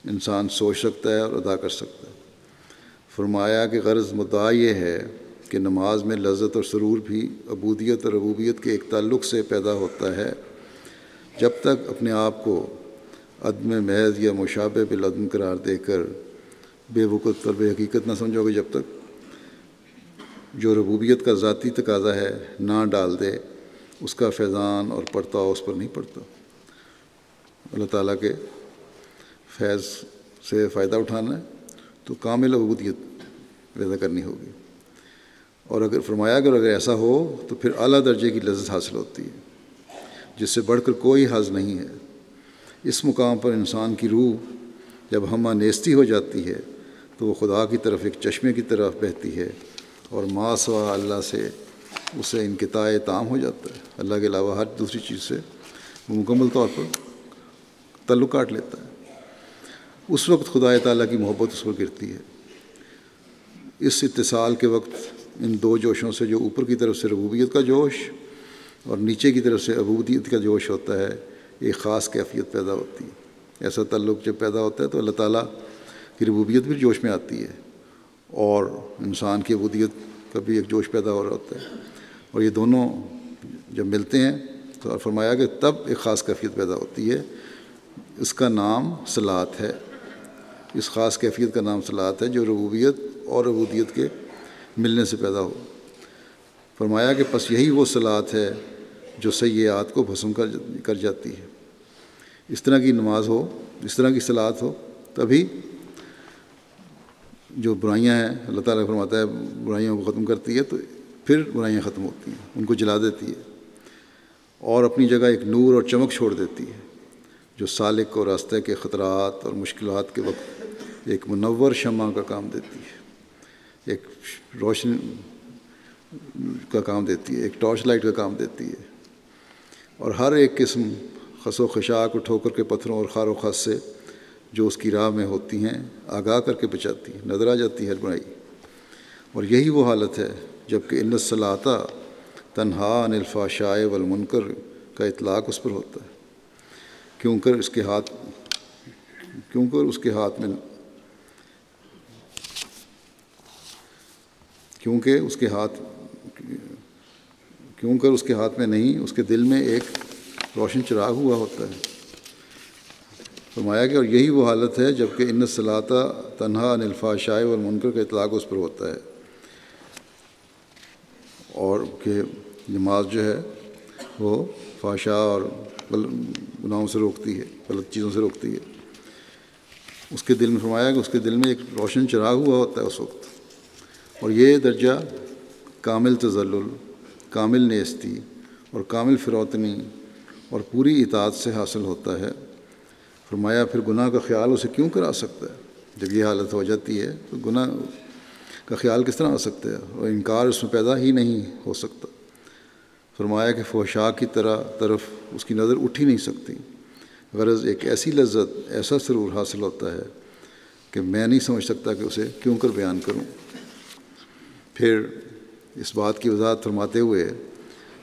انسان سوچ سکتا ہے اور ادا کر سکتا ہے۔ فرمایا کہ غرض مدعا یہ ہے کہ نماز میں لذت اور سرور بھی عبودیت اور ربوبیت کے ایک تعلق سے پیدا ہوتا ہے۔ جب تک اپنے آپ کو عدم محض یا مشابہ بالعدم قرار دے کر بے وقت اور بے حقیقت نہ سمجھو گے، جب تک جو ربوبیت کا ذاتی تقاضا ہے نہ ڈال دے، اس کا فیضان اور پرتاؤ اس پر نہیں پڑتا۔ اللہ تعالیٰ کے فیض سے فائدہ اٹھانا ہے تو کامل عبودیت پیدا کرنی ہوگی، اور فرمایا اگر ایسا ہو تو پھر اعلیٰ درجے کی لذت حاصل ہوتی ہے جس سے بڑھ کر کوئی حظ نہیں ہے۔ اس مقام پر انسان کی روح جب ہمہ نیستی ہو جاتی ہے تو وہ خدا کی طرف ایک چشمے کی طرف بہتی ہے، اور ما سوا اللہ سے اسے انقطاع تام ہو جاتا ہے۔ اللہ کے علاوہ ہر دوسری چیز سے وہ مکمل طور پر تعلق کاٹ لیتا ہے۔ اس وقت خدا تعالیٰ کی محبت اس پر گرتی ہے۔ اس اتصال کے وقت ان دو جوشوں سے جو اوپر کی طرف سے ربوبیت کا جوش اور نیچے کی طرف سے عبودیت کا جوش ہوتا ہے، ایک خاص کیفیت پیدا ہوتی ہے۔ ایسا تعلق جب پیدا ہوتا ہے تو اللہ تعالیٰ کی ربوبیت بھی جوش میں آتی ہے، اور انسان کی عبودیت کا بھی ایک جوش پیدا ہو رہا ہوتا ہے، اور یہ دونوں جب ملتے ہیں تو فرمایا کہ تب ایک خاص کیفیت پیدا ہوتی ہے، اس کا نام صلاۃ ہے، اس خاص کیفیت کا نام صلاۃ ہے جو ربوبیت اور عبودیت کے ملنے سے پیدا ہو۔ فرمایا کہ پس یہی وہ صلاۃ ہے جو سیئات کو بھسم کر جاتی ہے۔ اس طرح کی نماز ہو، اس طرح کی صلاۃ ہو، تبھی جو برائیاں ہیں اللہ تعالیٰ فرماتا ہے برائیوں کو ختم کرتی ہے، تو پھر برائیاں ختم ہوتی ہیں، ان کو جلا دیتی ہے اور اپنی جگہ ایک نور اور چمک چھوڑ دیتی ہے جو سالک اور راستے کے خطرات اور مشکلات کے وقت ایک منور شمع کا کام دیتی ہے، ایک روشن کا کام دیتی ہے، ایک ٹارچ لائٹ کا کام دیتی ہے، اور ہر ایک قسم خس و خشاک اور ٹھوکر کے پتھروں اور خار و خس سے جو اس کی راہ میں ہوتی ہیں آگاہ کر کے بچاتی ہے، نظر آ جاتی ہے ہر برائی۔ اور یہی وہ حالت ہے جب کہ ان الصلاۃ تنہا عن الفحشاء والمنکر کا اطلاق اس پر ہوتا ہے، کیونکہ اس کے ہاتھ میں نہیں، اس کے دل میں ایک روشن چراغ ہوا ہوتا ہے۔ فرمایا کہ اور یہی وہ حالت ہے جب کہ ان الصلاۃ تنہا عن الفحشاء والمنکر کا اطلاق اس پر ہوتا ہے، اور کہ نماز جو ہے وہ فحشاء اور گناہوں سے روکتی ہے، غلط چیزوں سے روکتی ہے۔ اس کے دل میں فرمایا کہ اس کے دل میں ایک روشن چراغ ہوا ہوتا ہے اس وقت، اور یہ درجہ کامل تذلل، کامل نیستی اور کامل فروتنی اور پوری اطاعت سے حاصل ہوتا ہے۔ فرمایا پھر گناہ کا خیال اسے کیوں کرا سکتا ہے؟ جب یہ حالت ہو جاتی ہے تو گناہ کا خیال کس طرح آ سکتا ہے، اور انکار اس میں پیدا ہی نہیں ہو سکتا۔ فرمایا کہ فحشاء کی طرف اس کی نظر اٹھ ہی نہیں سکتی، غرض ایک ایسی لذت، ایسا سرور حاصل ہوتا ہے کہ میں نہیں سمجھ سکتا کہ اسے کیوں کر بیان کروں۔ پھر اس بات کی وضاحت فرماتے ہوئے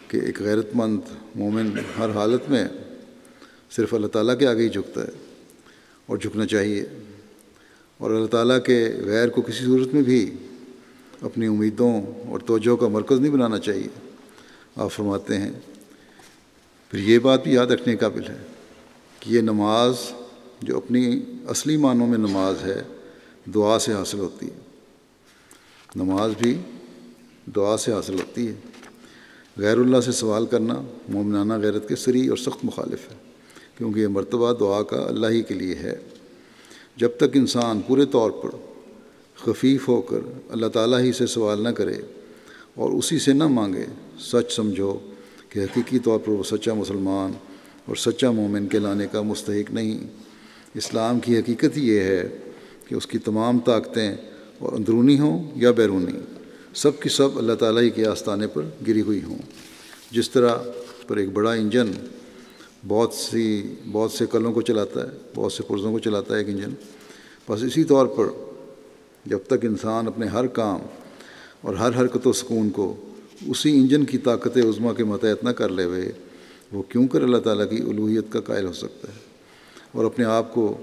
کہ ایک غیرت مند مومن ہر حالت میں صرف اللہ تعالیٰ کے آگے ہی جھکتا ہے اور جھکنا چاہیے، اور اللہ تعالیٰ کے غیر کو کسی صورت میں بھی اپنی امیدوں اور توجہ کا مرکز نہیں بنانا چاہیے۔ آپ فرماتے ہیں پھر یہ بات بھی یاد رکھنے قابل ہے کہ یہ نماز جو اپنی اصلی معنوں میں نماز ہے، دعا سے حاصل ہوتی ہے۔ نماز بھی دعا سے حاصل ہوتی ہے۔ غیر اللہ سے سوال کرنا مومنانہ غیرت کے صریح اور سخت مخالف ہے، کیونکہ یہ مرتبہ دعا کا اللہ ہی کے لیے ہے۔ جب تک انسان پورے طور پر خفیف ہو کر اللہ تعالیٰ ہی سے سوال نہ کرے اور اسی سے نہ مانگے، سچ سمجھو کہ حقیقی طور پر وہ سچا مسلمان اور سچا مومن کہلانے کا مستحق نہیں۔ اسلام کی حقیقت یہ ہے کہ اس کی تمام طاقتیں اور اندرونی ہوں یا بیرونی، سب کی سب اللہ تعالیٰ ہی کے آستانے پر گری ہوئی ہوں۔ جس طرح پر ایک بڑا انجن بہت سے کلوں کو چلاتا ہے، بہت سے پرزوں کو چلاتا ہے ایک انجن، بس اسی طور پر جب تک انسان اپنے ہر کام اور ہر حرکت و سکون کو اسی انجن کی طاقت عظمیٰ کے متحد نہ کر لے ہوئے، وہ کیوں کر اللہ تعالیٰ کی الوہیت کا قائل ہو سکتا ہے، اور اپنے آپ کو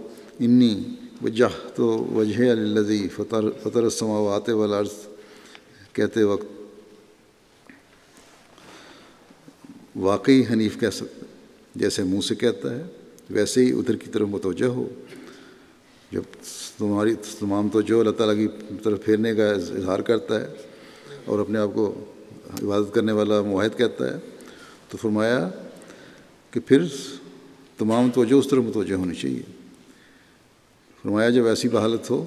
انی وجہت وجہ للذی فطر السماوات والارض کہتے وقت واقعی حنیف کہہ سکتا ہے؟ جیسے منہ سے کہتا ہے ویسے ہی ادھر کی طرف متوجہ ہو۔ جب تمہاری تمام توجہ اللہ تعالیٰ کی طرف پھیرنے کا اظہار کرتا ہے اور اپنے آپ کو عبادت کرنے والا موحد کہتا ہے، تو فرمایا کہ پھر تمام توجہ اس طرف متوجہ ہونی چاہیے۔ فرمایا جب ایسی حالت ہو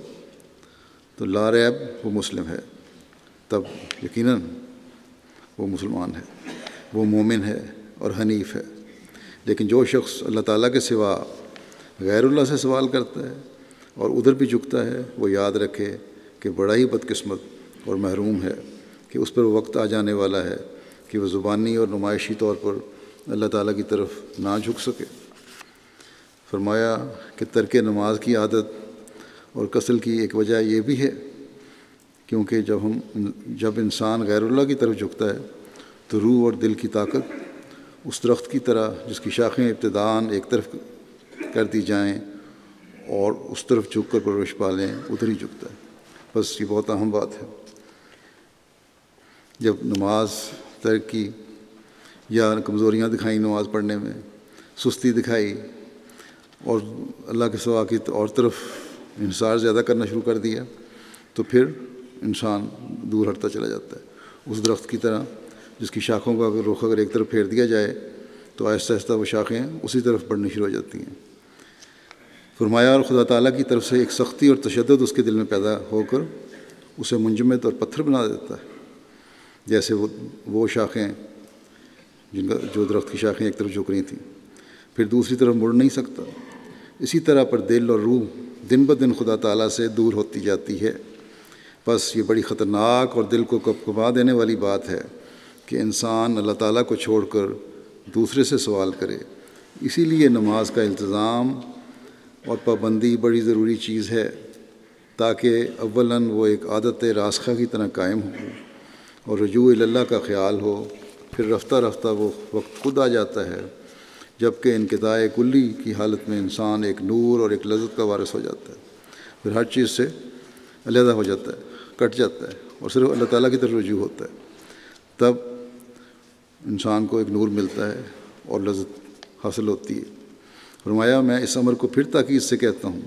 تو لا ریب وہ مسلم ہے، تب یقیناً وہ مسلمان ہے، وہ مومن ہے اور حنیف ہے۔ لیکن جو شخص اللہ تعالیٰ کے سوا غیر اللہ سے سوال کرتا ہے اور ادھر بھی جھکتا ہے، وہ یاد رکھے کہ بڑا ہی بدقسمت اور محروم ہے کہ اس پر وقت آ جانے والا ہے کہ وہ زبانی اور نمائشی طور پر اللہ تعالیٰ کی طرف نہ جھک سکے۔ فرمایا کہ ترک نماز کی عادت اور کسل کی ایک وجہ یہ بھی ہے کیونکہ جب انسان غیر اللہ کی طرف جھکتا ہے تو روح اور دل کی طاقت اس درخت کی طرح جس کی شاخیں ابتداءً ایک طرف کر دی جائیں اور اس طرف جھک کر پرورش پالیں، ادھر ہی جھکتا ہے۔ بس یہ بہت اہم بات ہے۔ جب نماز ترک کی یا کمزوریاں دکھائیں نماز پڑھنے میں، سستی دکھائی، اور اللہ کے سوا کی اور طرف انحصار زیادہ کرنا شروع کر دیا، تو پھر انسان دور ہٹتا چلا جاتا ہے، اس درخت کی طرح جس کی شاخوں کا رخ اگر ایک طرف پھیر دیا جائے تو آہستہ آہستہ وہ شاخیں اسی طرف بڑھنی شروع ہو جاتی ہیں۔ فرمایا اور خدا تعالیٰ کی طرف سے ایک سختی اور تشدد اس کے دل میں پیدا ہو کر اسے منجمد اور پتھر بنا دیتا ہے، جیسے وہ شاخیں جو درخت کی شاخیں ایک طرف جھک رہی تھیں، پھر دوسری طرف مڑ نہیں سکتا۔ اسی طرح پر دل اور روح دن بدن خدا تعالیٰ سے دور ہوتی جاتی ہے۔ بس یہ بڑی خطرناک اور دل کو کپکپا دینے والی بات ہے کہ انسان اللہ تعالیٰ کو چھوڑ کر دوسرے سے سوال کرے۔ اسی لیے نماز کا التزام اور پابندی بڑی ضروری چیز ہے، تاکہ اولاً وہ ایک عادت راسخہ کی طرح قائم ہو اور رجوع اللہ کا خیال ہو، پھر رفتہ رفتہ وہ وقت خود آ جاتا ہے جب کہ انقطاع کلی کی حالت میں انسان ایک نور اور ایک لذت کا وارث ہو جاتا ہے، پھر ہر چیز سے علیحدہ ہو جاتا ہے، کٹ جاتا ہے اور صرف اللہ تعالیٰ کی طرف رجوع ہوتا ہے۔ تب انسان کو ایک نور ملتا ہے اور لذت حاصل ہوتی ہے۔ فرمایا میں اس امر کو پھر تاکید سے کہتا ہوں،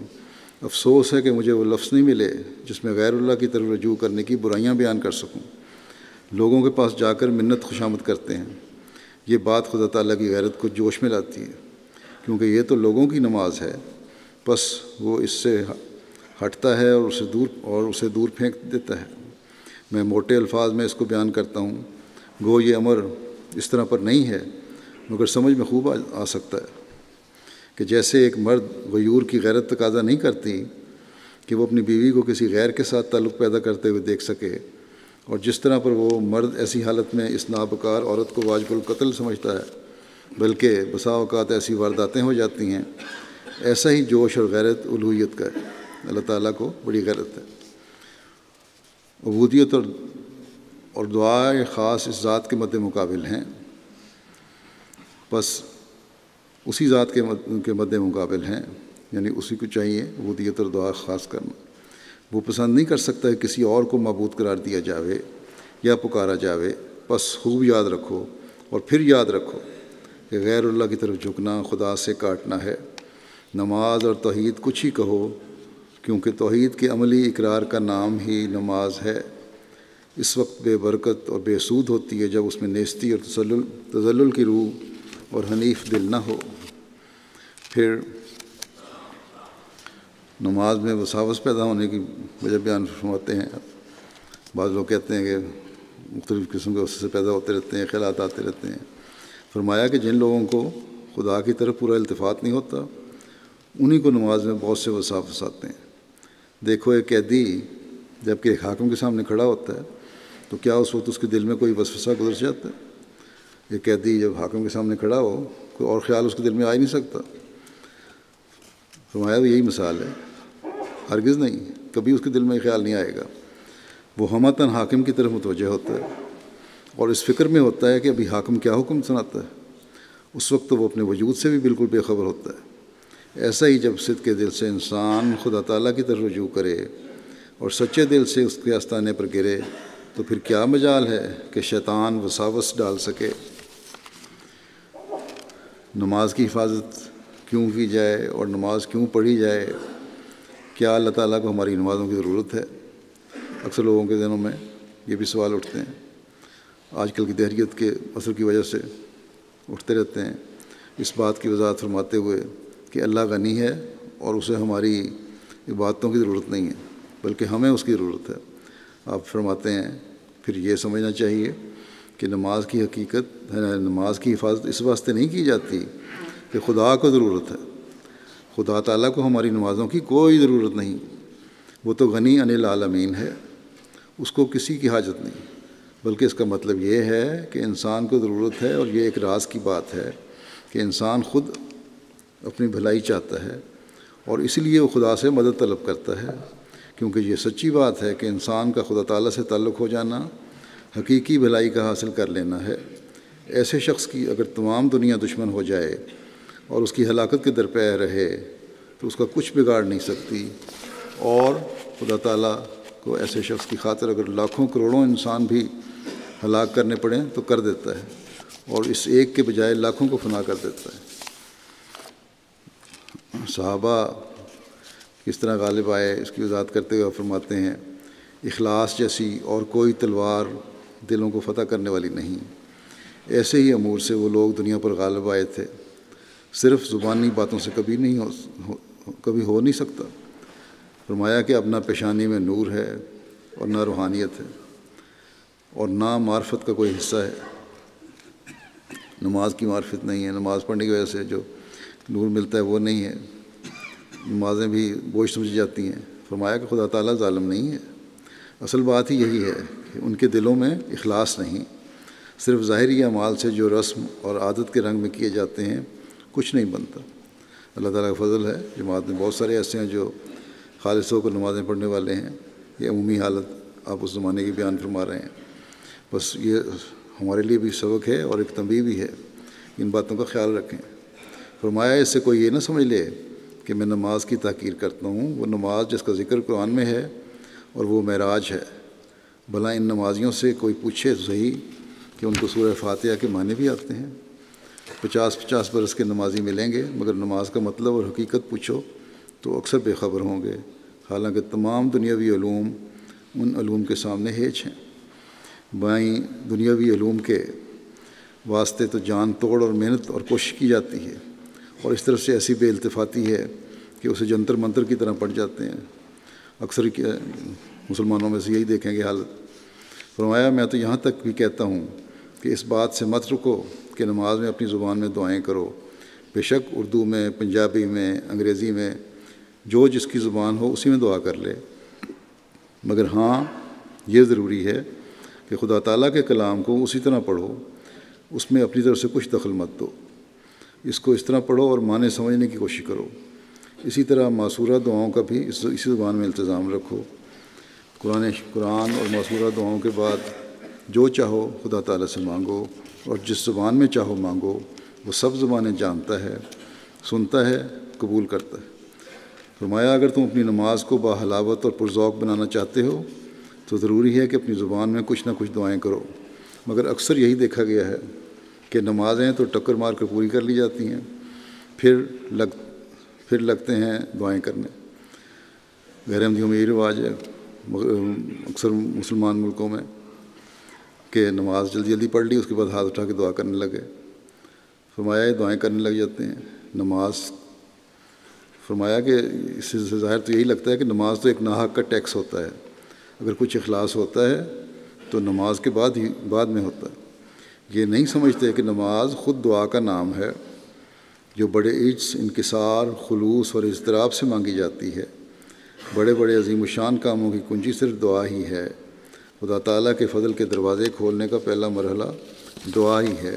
افسوس ہے کہ مجھے وہ لفظ نہیں ملے جس میں غیر اللہ کی طرف رجوع کرنے کی برائیاں بیان کر سکوں۔ لوگوں کے پاس جا کر منت خوشامد کرتے ہیں، یہ بات خدا تعالیٰ کی غیرت کو جوش میں لاتی ہے، کیونکہ یہ تو لوگوں کی نماز ہے، بس وہ اس سے ہٹتا ہے اور اسے دور پھینک دیتا ہے۔ میں موٹے الفاظ میں اس کو بیان کرتا ہوں، گو یہ امر اس طرح پر نہیں ہے، مگر سمجھ میں خوب آ سکتا ہے کہ جیسے ایک مرد غیور کی غیرت تقاضا نہیں کرتی کہ وہ اپنی بیوی کو کسی غیر کے ساتھ تعلق پیدا کرتے ہوئے دیکھ سکے، اور جس طرح پر وہ مرد ایسی حالت میں اس نابکار عورت کو واجب القتل سمجھتا ہے، بلکہ بسا اوقات ایسی وارداتیں ہو جاتی ہیں، ایسا ہی جوش اور غیرت الوہیت کا ہے۔ اللہ تعالیٰ کو بڑی غیرت ہے۔ عبودیت اور دعائے خاص اس ذات کے مد مقابل ہیں، بس اسی ذات کے مد مقابل ہیں، یعنی اسی کو چاہیے عبودیت اور دعا خاص کرنا۔ وہ پسند نہیں کر سکتا کہ کسی اور کو معبود قرار دیا جاوے یا پکارا جاوے۔ بس خوب یاد رکھو اور پھر یاد رکھو کہ غیر اللہ کی طرف جھکنا خدا سے کاٹنا ہے۔ نماز اور توحید کچھ ہی کہو، کیونکہ توحید کے عملی اقرار کا نام ہی نماز ہے۔ اس وقت بے برکت اور بے سود ہوتی ہے جب اس میں نیستی اور تذلل کی روح اور حنیف دل نہ ہو۔ پھر نماز میں وساوس پیدا ہونے کی وجہ بیان فرماتے ہیں۔ بعض لوگ کہتے ہیں کہ مختلف قسم کے وسوسے پیدا ہوتے رہتے ہیں، خیالات آتے رہتے ہیں۔ فرمایا کہ جن لوگوں کو خدا کی طرف پورا التفات نہیں ہوتا، انہی کو نماز میں بہت سے وساوس آتے ہیں۔ دیکھو ایک قیدی جب کہ ایک حاکم کے سامنے کھڑا ہوتا ہے تو کیا اس وقت اس کے دل میں کوئی وسوسہ گزر جاتا ہے؟ ایک قیدی جب حاکم کے سامنے کھڑا ہو کوئی اور خیال اس کے دل میں آ ہی نہیں سکتا۔ فرمایا یہی مثال ہے، ہرگز نہیں، کبھی اس کے دل میں خیال نہیں آئے گا۔ وہ ہمتاً حاکم کی طرف متوجہ ہوتا ہے اور اس فکر میں ہوتا ہے کہ ابھی حاکم کیا حکم سناتا ہے۔ اس وقت تو وہ اپنے وجود سے بھی بالکل بے خبر ہوتا ہے۔ ایسا ہی جب صدق کے دل سے انسان خدا تعالیٰ کی طرف رجوع کرے اور سچے دل سے اس کے آستانے پر گرے تو پھر کیا مجال ہے کہ شیطان وساوس ڈال سکے۔ نماز کی حفاظت کیوں کی جائے اور نماز کیوں پڑھی جائے؟ کیا اللہ تعالیٰ کو ہماری نمازوں کی ضرورت ہے؟ اکثر لوگوں کے ذہنوں میں یہ بھی سوال اٹھتے ہیں، آج کل کی دہریت کے اثر کی وجہ سے اٹھتے رہتے ہیں۔ اس بات کی وضاحت فرماتے ہوئے کہ اللہ غنی ہے اور اسے ہماری عبادتوں کی ضرورت نہیں ہے، بلکہ ہمیں اس کی ضرورت ہے۔ آپ فرماتے ہیں پھر یہ سمجھنا چاہیے کہ نماز کی حفاظت اس واسطے نہیں کی جاتی کہ خدا کو ضرورت ہے۔ خدا تعالیٰ کو ہماری نمازوں کی کوئی ضرورت نہیں، وہ تو غنی عن العالمین ہے، اس کو کسی کی حاجت نہیں، بلکہ اس کا مطلب یہ ہے کہ انسان کو ضرورت ہے، اور یہ ایک راز کی بات ہے کہ انسان خود اپنی بھلائی چاہتا ہے اور اس لیے وہ خدا سے مدد طلب کرتا ہے، کیونکہ یہ سچی بات ہے کہ انسان کا خدا تعالیٰ سے تعلق ہو جانا حقیقی بھلائی کا حاصل کر لینا ہے۔ ایسے شخص کی اگر تمام دنیا دشمن ہو جائے اور اس کی ہلاکت کے درپے رہے تو اس کا کچھ بگاڑ نہیں سکتی، اور خدا تعالیٰ کو ایسے شخص کی خاطر اگر لاکھوں کروڑوں انسان بھی ہلاک کرنے پڑیں تو کر دیتا ہے، اور اس ایک کے بجائے لاکھوں کو فنا کر دیتا ہے۔ صحابہ کس طرح غالب آئے اس کی وضاحت کرتے ہوئے فرماتے ہیں، اخلاص جیسی اور کوئی تلوار دلوں کو فتح کرنے والی نہیں۔ ایسے ہی امور سے وہ لوگ دنیا پر غالب آئے تھے، صرف زبانی باتوں سے کبھی ہو نہیں سکتا۔ فرمایا کہ اب نہ پیشانی میں نور ہے اور نہ روحانیت ہے اور نہ معرفت کا کوئی حصہ ہے۔ نماز کی معرفت نہیں ہے، نماز پڑھنے کی وجہ سے جو نور ملتا ہے وہ نہیں ہے، نمازیں بھی بوجھ سمجھی جاتی ہیں۔ فرمایا کہ خدا تعالیٰ ظالم نہیں ہے، اصل بات ہی یہی ہے کہ ان کے دلوں میں اخلاص نہیں، صرف ظاہری اعمال سے جو رسم اور عادت کے رنگ میں کیے جاتے ہیں کچھ نہیں بنتا۔ اللہ تعالیٰ کا فضل ہے، جماعت میں بہت سارے ایسے ہیں جو خالص ہو کر نمازیں پڑھنے والے ہیں۔ یہ عمومی حالت آپ اس زمانے کی بیان فرما رہے ہیں، بس یہ ہمارے لیے بھی سبق ہے اور ایک تنبیہ بھی ہے، ان باتوں کا خیال رکھیں۔ فرمایا اس سے کوئی یہ نہ سمجھ لے کہ میں نماز کی تحقیر کرتا ہوں، وہ نماز جس کا ذکر قرآن میں ہے اور وہ معراج ہے۔ بھلا ان نمازیوں سے کوئی پوچھے تو صحیح کہ ان کو سورہ فاتحہ کے معنی بھی آتے ہیں۔ 50 برس کے نمازی ملیں گے، مگر نماز کا مطلب اور حقیقت پوچھو تو اکثر بے خبر ہوں گے، حالانکہ تمام دنیاوی علوم ان علوم کے سامنے ہیچ ہیں۔ بائیں دنیاوی علوم کے واسطے تو جان توڑ اور محنت اور کوشش کی جاتی ہے، اور اس طرف سے ایسی بے التفاتی ہے کہ اسے جنتر منتر کی طرح پڑ جاتے ہیں۔ اکثر مسلمانوں میں سے یہی دیکھیں گے حالت۔ فرمایا میں تو یہاں تک بھی کہتا ہوں کہ اس بات سے مت رکو کہ نماز میں اپنی زبان میں دعائیں کرو، بے شک اردو میں، پنجابی میں، انگریزی میں، جو جس کی زبان ہو اسی میں دعا کر لے، مگر ہاں یہ ضروری ہے کہ خدا تعالیٰ کے کلام کو اسی طرح پڑھو، اس میں اپنی طرف سے کچھ دخل مت دو، اس کو اس طرح پڑھو اور معنی سمجھنے کی کوشش کرو۔ اسی طرح معصورہ دعاؤں کا بھی اسی زبان میں التزام رکھو۔ قرآن اور معصورہ دعاؤں کے بعد جو چاہو خدا تعالیٰ سے مانگو، اور جس زبان میں چاہو مانگو، وہ سب زبانیں جانتا ہے، سنتا ہے، قبول کرتا ہے۔ فرمایا اگر تم اپنی نماز کو باحلاوت اور پرذوق بنانا چاہتے ہو تو ضروری ہے کہ اپنی زبان میں کچھ نہ کچھ دعائیں کرو، مگر اکثر یہی دیکھا گیا ہے کہ نمازیں تو ٹکر مار کر پوری کر لی جاتی ہیں، پھر لگتے ہیں دعائیں کرنے۔ غیر احمدیوں میں یہ رواج ہے اکثر مسلمان ملکوں میں کہ نماز جلدی جلدی پڑھ لی، اس کے بعد ہاتھ اٹھا کے دعا کرنے لگے۔ فرمایا یہ دعائیں کرنے لگ جاتے ہیں نماز۔ فرمایا کہ اس سے ظاہر تو یہی لگتا ہے کہ نماز تو ایک ناحق کا ٹیکس ہوتا ہے، اگر کچھ اخلاص ہوتا ہے تو نماز کے بعد میں ہوتا ہے۔ یہ نہیں سمجھتے کہ نماز خود دعا کا نام ہے، جو بڑے عجز، انکسار، خلوص اور اضطراب سے مانگی جاتی ہے۔ بڑے بڑے عظیم الشان کاموں کی کنجی صرف دعا ہی ہے۔ خدا تعالیٰ کے فضل کے دروازے کھولنے کا پہلا مرحلہ دعا ہی ہے۔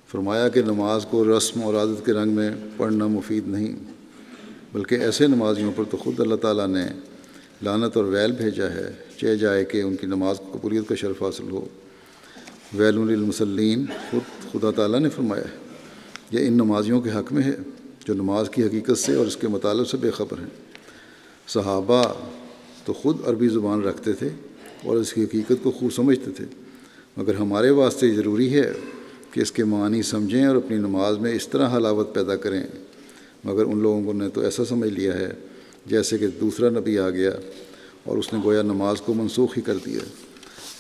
فرمایا کہ نماز کو رسم اور عادت کے رنگ میں پڑھنا مفید نہیں، بلکہ ایسے نمازیوں پر تو خود اللہ تعالیٰ نے لعنت اور ویل بھیجا ہے، چاہے جائے کہ ان کی نماز کو قبولیت کا شرف حاصل ہو۔ ویل للمصلین خدا تعالیٰ نے فرمایا ہے، یہ ان نمازیوں کے حق میں ہے جو نماز کی حقیقت سے اور اس کے مطالب سے بے خبر ہیں۔ صحابہ تو خود عربی زبان رکھتے تھے اور اس کی حقیقت کو خوب سمجھتے تھے، مگر ہمارے واسطے ضروری ہے کہ اس کے معنی سمجھیں اور اپنی نماز میں اس طرح حلاوت پیدا کریں، مگر ان لوگوں نے تو ایسا سمجھ لیا ہے جیسے کہ دوسرا نبی آ گیا اور اس نے گویا نماز کو منسوخ ہی کر دیا۔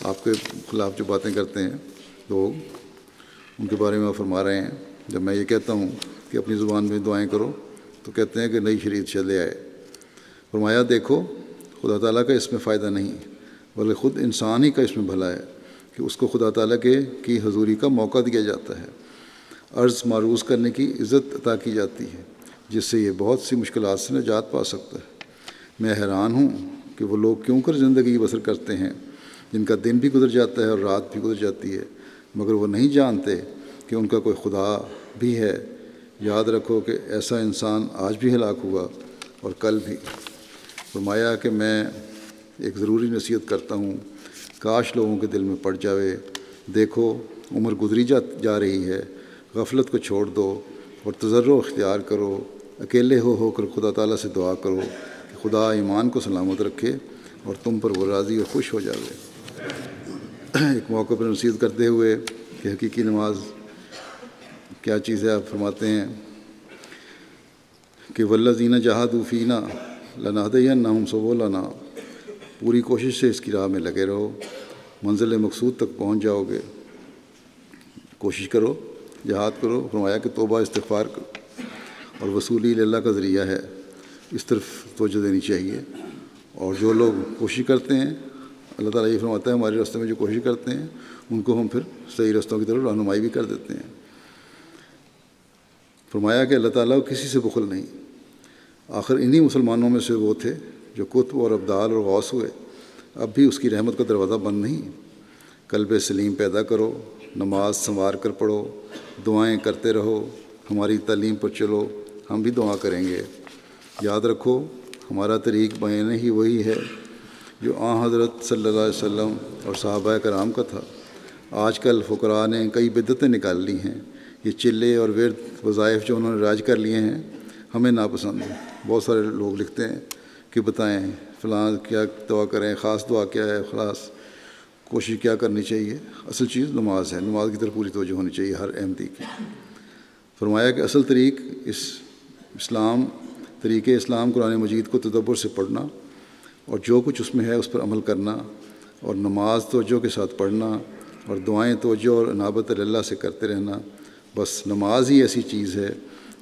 آپ کے خلاف جو باتیں کرتے ہیں لوگ، ان کے بارے میں آپ فرما رہے ہیں، جب میں یہ کہتا ہوں کہ اپنی زبان میں دعائیں کرو تو کہتے ہیں کہ نئی شریعت چلے آئے۔ فرمایا دیکھو خدا تعالیٰ کا اس میں فائدہ نہیں، بلکہ خود انسان ہی کا اس میں بھلا ہے کہ اس کو خدا تعالیٰ کی حضوری کا موقع دیا جاتا ہے، عرض معروض کرنے کی عزت عطا کی جاتی ہے، جس سے یہ بہت سی مشکلات سے نجات پا سکتا ہے۔ میں حیران ہوں کہ وہ لوگ کیوں کر زندگی بسر کرتے ہیں جن کا دن بھی گزر جاتا ہے اور رات بھی گزر جاتی ہے، مگر وہ نہیں جانتے کہ ان کا کوئی خدا بھی ہے۔ یاد رکھو کہ ایسا انسان آج بھی ہلاک ہوا اور کل بھی۔ فرمایا کہ میں ایک ضروری نصیحت کرتا ہوں، کاش لوگوں کے دل میں پڑ جاوے۔ دیکھو عمر گزری جا رہی ہے، غفلت کو چھوڑ دو اور تضرع اختیار کرو، اکیلے ہو کر خدا تعالیٰ سے دعا کرو کہ خدا ایمان کو سلامت رکھے اور تم پر وہ راضی اور خوش ہو جاوے۔ ایک موقع پر نصیحت کرتے ہوئے کہ حقیقی نماز کیا چیز ہے، آپ فرماتے ہیں کہ والذین جاہدوا فینا لنہدینہم سبلنا، پوری کوشش سے اس کی راہ میں لگے رہو، منزل مقصود تک پہنچ جاؤ گے۔ کوشش کرو، جہاد کرو۔ فرمایا کہ توبہ استغفار کرو اور وصولی اللہ کا ذریعہ ہے، اس طرف توجہ دینی چاہیے۔ اور جو لوگ کوشش کرتے ہیں، اللہ تعالیٰ یہ فرماتا ہے ہمارے راستے میں جو کوشش کرتے ہیں ان کو ہم پھر صحیح رستوں کی طرف رہنمائی بھی کر دیتے ہیں۔ فرمایا کہ اللہ تعالیٰ کو کسی سے بخل نہیں۔ آخر انہی مسلمانوں میں سے وہ تھے جو قطب اور ابدال اور غوث ہوئے، اب بھی اس کی رحمت کا دروازہ بند نہیں۔ قلب سلیم پیدا کرو، نماز سنوار کر پڑھو، دعائیں کرتے رہو، ہماری تعلیم پر چلو، ہم بھی دعا کریں گے۔ یاد رکھو ہمارا طریق بیان ہی وہی ہے جو حضرت صلی اللہ علیہ وسلم اور صحابہ کرام کا تھا۔ آج کل فقراء نے کئی بدعتیں نکال لی ہیں، یہ چلے اور ورد وظائف جو انہوں نے راج کر لیے ہیں ہمیں ناپسند ہیں۔ بہت سارے لوگ لکھتے ہیں کہ بتائیں فلاں کیا دعا کریں، خاص دعا کیا ہے، خلاص کوشش کیا کرنی چاہیے۔ اصل چیز نماز ہے، نماز کی طرف پوری توجہ ہونی چاہیے ہر احمدی کی۔ فرمایا کہ اصل طریق طریق اسلام قرآن مجید کو تدبر سے پڑھنا اور جو کچھ اس میں ہے اس پر عمل کرنا، اور نماز توجہ کے ساتھ پڑھنا، اور دعائیں توجہ اور انابت اللہ سے کرتے رہنا۔ بس نماز ہی ایسی چیز ہے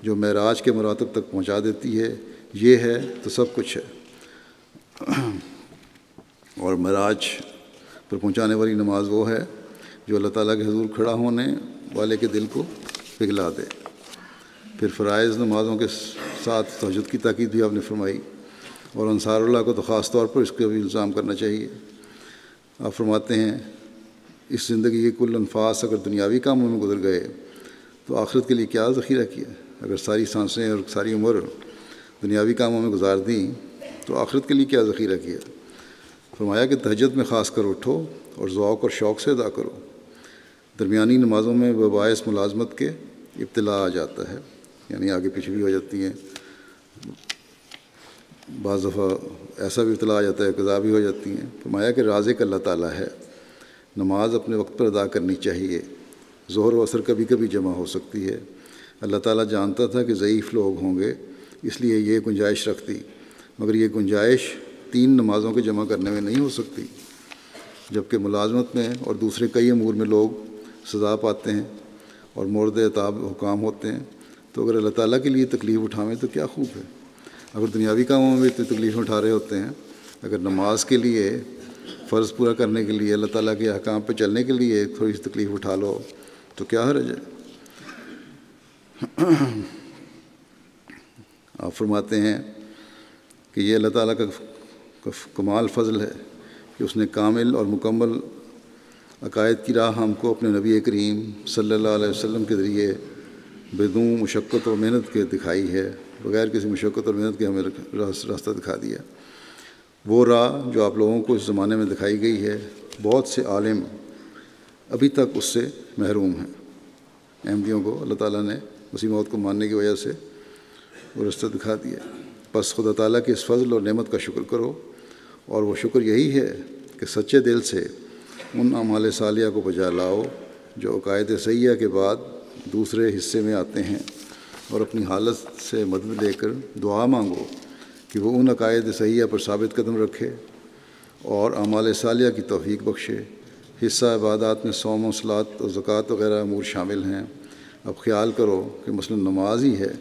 جو معراج کے مراتب تک پہنچا دیتی ہے۔ یہ ہے تو سب کچھ ہے۔ اور معراج پر پہنچانے والی نماز وہ ہے جو اللہ تعالیٰ کے حضور کھڑا ہونے والے کے دل کو پگھلا دے۔ پھر فرائض نمازوں کے ساتھ تہجد کی تاکید بھی آپ نے فرمائی، اور انصار اللہ کو تو خاص طور پر اس کا بھی الزام کرنا چاہیے۔ آپ فرماتے ہیں اس زندگی کے کل انفاس اگر دنیاوی کاموں میں گزر گئے تو آخرت کے لیے کیا ذخیرہ کیا؟ اگر ساری سانسیں اور ساری عمر دنیاوی کاموں میں گزار دیں تو آخرت کے لیے کیا ذخیرہ کیا؟ فرمایا کہ تہجد میں خاص کر اٹھو اور ذوق اور شوق سے ادا کرو۔ درمیانی نمازوں میں باعث ملازمت کے ابتلا آ جاتا ہے، یعنی آگے پیچھے بھی ہو جاتی ہیں، بعض دفعہ ایسا بھی ابتلا آ جاتا ہے قضا بھی ہو جاتی ہیں۔ فرمایا کہ رازق اللہ تعالیٰ ہے، نماز اپنے وقت پر ادا کرنی چاہیے۔ ظہر و عصر کبھی کبھی جمع ہو سکتی ہے۔ اللہ تعالیٰ جانتا تھا کہ ضعیف لوگ ہوں گے، اس لیے یہ گنجائش رکھتی، مگر یہ گنجائش 3 نمازوں کے جمع کرنے میں نہیں ہو سکتی، جبکہ ملازمت میں اور دوسرے کئی امور میں لوگ سزا پاتے ہیں اور مورد عتاب حکام ہوتے ہیں۔ تو اگر اللہ تعالیٰ کے لیے تکلیف اٹھاویں تو کیا خوب ہے۔ اگر دنیاوی کاموں میں بھی اتنی تکلیف اٹھا رہے ہوتے ہیں، اگر نماز کے لیے فرض پورا کرنے کے لیے، اللہ تعالیٰ کے احکام پہ چلنے کے لیے تھوڑی سی تکلیف اٹھا لو تو کیا حرج ہے۔ آپ فرماتے ہیں کہ یہ اللہ تعالیٰ کا کمال فضل ہے کہ اس نے کامل اور مکمل عقائد کی راہ ہم کو اپنے نبی کریم صلی اللہ علیہ وسلم کے ذریعے بدون مشقت اور محنت کے دکھائی ہے، بغیر کسی مشقت اور محنت کے ہمیں راستہ دکھا دیا۔ وہ راہ جو آپ لوگوں کو اس زمانے میں دکھائی گئی ہے، بہت سے عالم ابھی تک اس سے محروم ہیں۔ احمدیوں کو اللہ تعالیٰ نے اسی موت کو ماننے کی وجہ سے وہ راستہ دکھا دیا۔ بس خدا تعالیٰ کے اس فضل اور نعمت کا شکر کرو، اور وہ شکر یہی ہے کہ سچے دل سے ان اعمال صالحہ کو بجا لاؤ جو عقائد صحیحہ کے بعد دوسرے حصے میں آتے ہیں، اور اپنی حالت سے مدد لے کر دعا مانگو کہ وہ ان عقائد صحیحہ پر ثابت قدم رکھے اور اعمال صالحہ کی توفیق بخشے۔ حصہ عبادات میں صوم و صلاۃ و زکوٰۃ وغیرہ امور شامل ہیں۔ اب خیال کرو کہ مثلا نماز ہی ہے،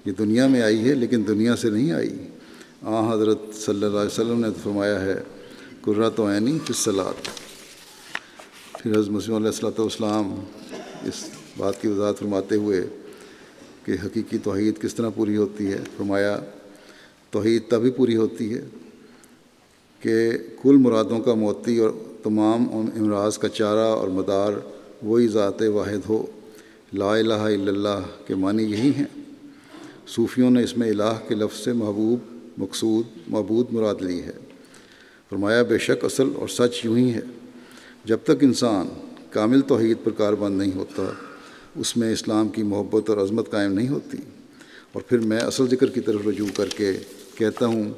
یہ دنیا میں آئی ہے لیکن دنیا سے نہیں آئی۔ حضرت صلی اللہ علیہ وسلم نے فرمایا ہے قرۃ عینی فی الصلاۃ۔ پھر حضرت مسیح علیہ الصلوۃ والسلام اس بات کی وضاحت فرماتے ہوئے کہ حقیقی توحید کس طرح پوری ہوتی ہے، فرمایا توحید تبھی پوری ہوتی ہے کہ کل مرادوں کا معطی اور تمام امراض کا چارہ اور مدار وہی ذات واحد ہو۔ لا الہ الا اللہ کے معنی یہی ہیں۔ صوفیوں نے اس میں الہ کے لفظ سے محبوب، مقصود، معبود مراد لی ہے۔ فرمایا بے شک اصل اور سچ یوں ہی ہے، جب تک انسان کامل توحید پر کاربند نہیں ہوتا اس میں اسلام کی محبت اور عظمت قائم نہیں ہوتی۔ اور پھر میں اصل ذکر کی طرف رجوع کر کے کہتا ہوں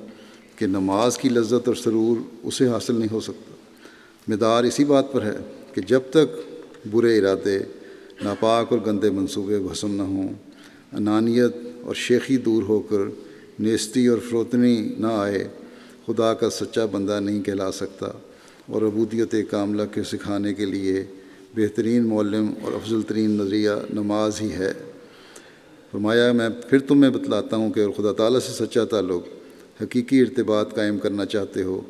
کہ نماز کی لذت اور سرور اسے حاصل نہیں ہو سکتا۔ مدار اسی بات پر ہے کہ جب تک برے ارادے، ناپاک اور گندے منصوبے بھسم نہ ہوں، انانیت اور شیخی دور ہو کر نیستی اور فروتنی نہ آئے، خدا کا سچا بندہ نہیں کہلا سکتا، اور عبودیت کاملہ کے سکھانے کے لیے بہترین معلم اور افضل ترین نظریہ نماز ہی ہے۔ فرمایا میں پھر تمہیں بتلاتا ہوں کہ خدا تعالیٰ سے سچا تعلق، حقیقی ارتباط قائم کرنا چاہتے ہو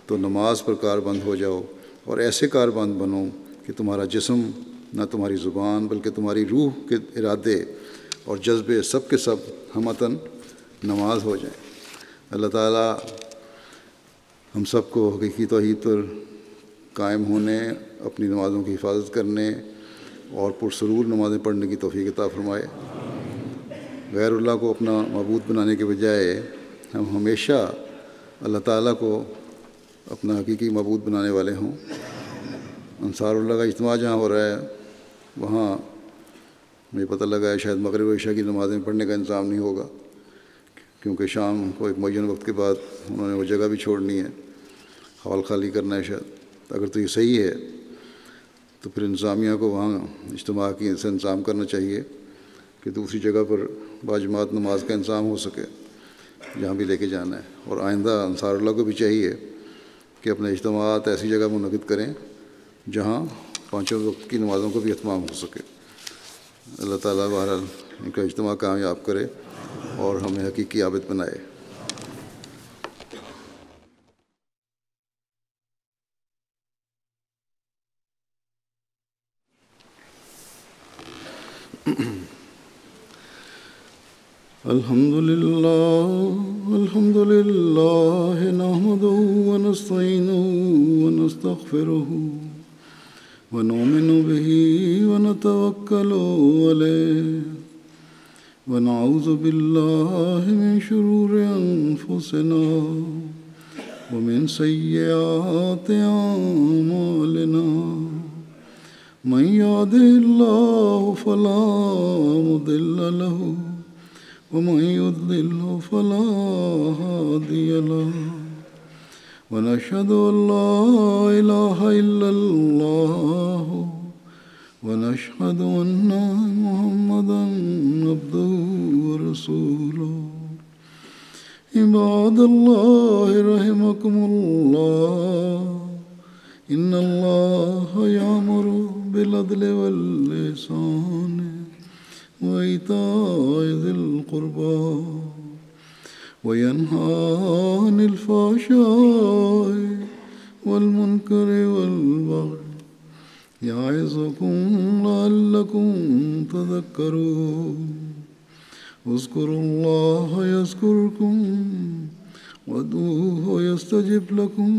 تو نماز پر کاربند ہو جاؤ، اور ایسے کاربند بنو کہ تمہارا جسم، نہ تمہاری زبان بلکہ تمہاری روح کے ارادے اور جذبے سب کے سب ہمتاً نماز ہو جائیں۔ اللہ تعالیٰ ہم سب کو حقیقی توحید پر قائم ہونے، اپنی نمازوں کی حفاظت کرنے اور پرسرور نمازیں پڑھنے کی توفیق عطا فرمائے۔ غیر اللہ کو اپنا معبود بنانے کے بجائے ہم ہمیشہ اللہ تعالیٰ کو اپنا حقیقی معبود بنانے والے ہوں۔ انصار اللہ کا اجتماع جہاں ہو رہا ہے وہاں مجھے پتہ لگا ہے شاید مغرب و عشاء کی نمازیں پڑھنے کا انتظام نہیں ہوگا، کیونکہ شام کو ایک معین وقت کے بعد انہوں نے وہ جگہ بھی چھوڑنی ہے، ہال خالی کرنا ہے شاید۔ اگر تو یہ صحیح ہے تو پھر انتظامیہ کو وہاں اجتماع کی سے انتظام کرنا چاہیے کہ دوسری جگہ پر باجماعت نماز کا انتظام ہو سکے جہاں بھی لے کے جانا ہے۔ اور آئندہ انصار اللہ کو بھی چاہیے کہ اپنے اجتماعات ایسی جگہ منعقد کریں جہاں پانچوں وقت کی نمازوں کو بھی اہتمام ہو سکے۔ اللہ تعالیٰ بہرحال ان کا اجتماع کامیاب کرے اور ہمیں حقیقی عابد بنائے۔ الحمد لله نحمده ونستعينه ونستغفره ونؤمن به ونتوكل عليه ونعوذ بالله من شرور أنفسنا ومن سيئات أعمالنا من يهده الله فلا مضل له ومن يضلل فلا هادي له ونشهد أن لا إله إلا الله ونشهد أن محمدا عبده ورسوله عباد الله رحمكم الله إن الله يأمر بالعدل والإحسان وإيتاء ذي القربى وينهى عن الفحشاء والمنكر والبغي يعظكم لعلكم تذكرون اذكروا الله يذكركم وادعوه يستجب لكم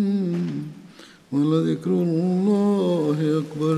ولذكر الله أكبر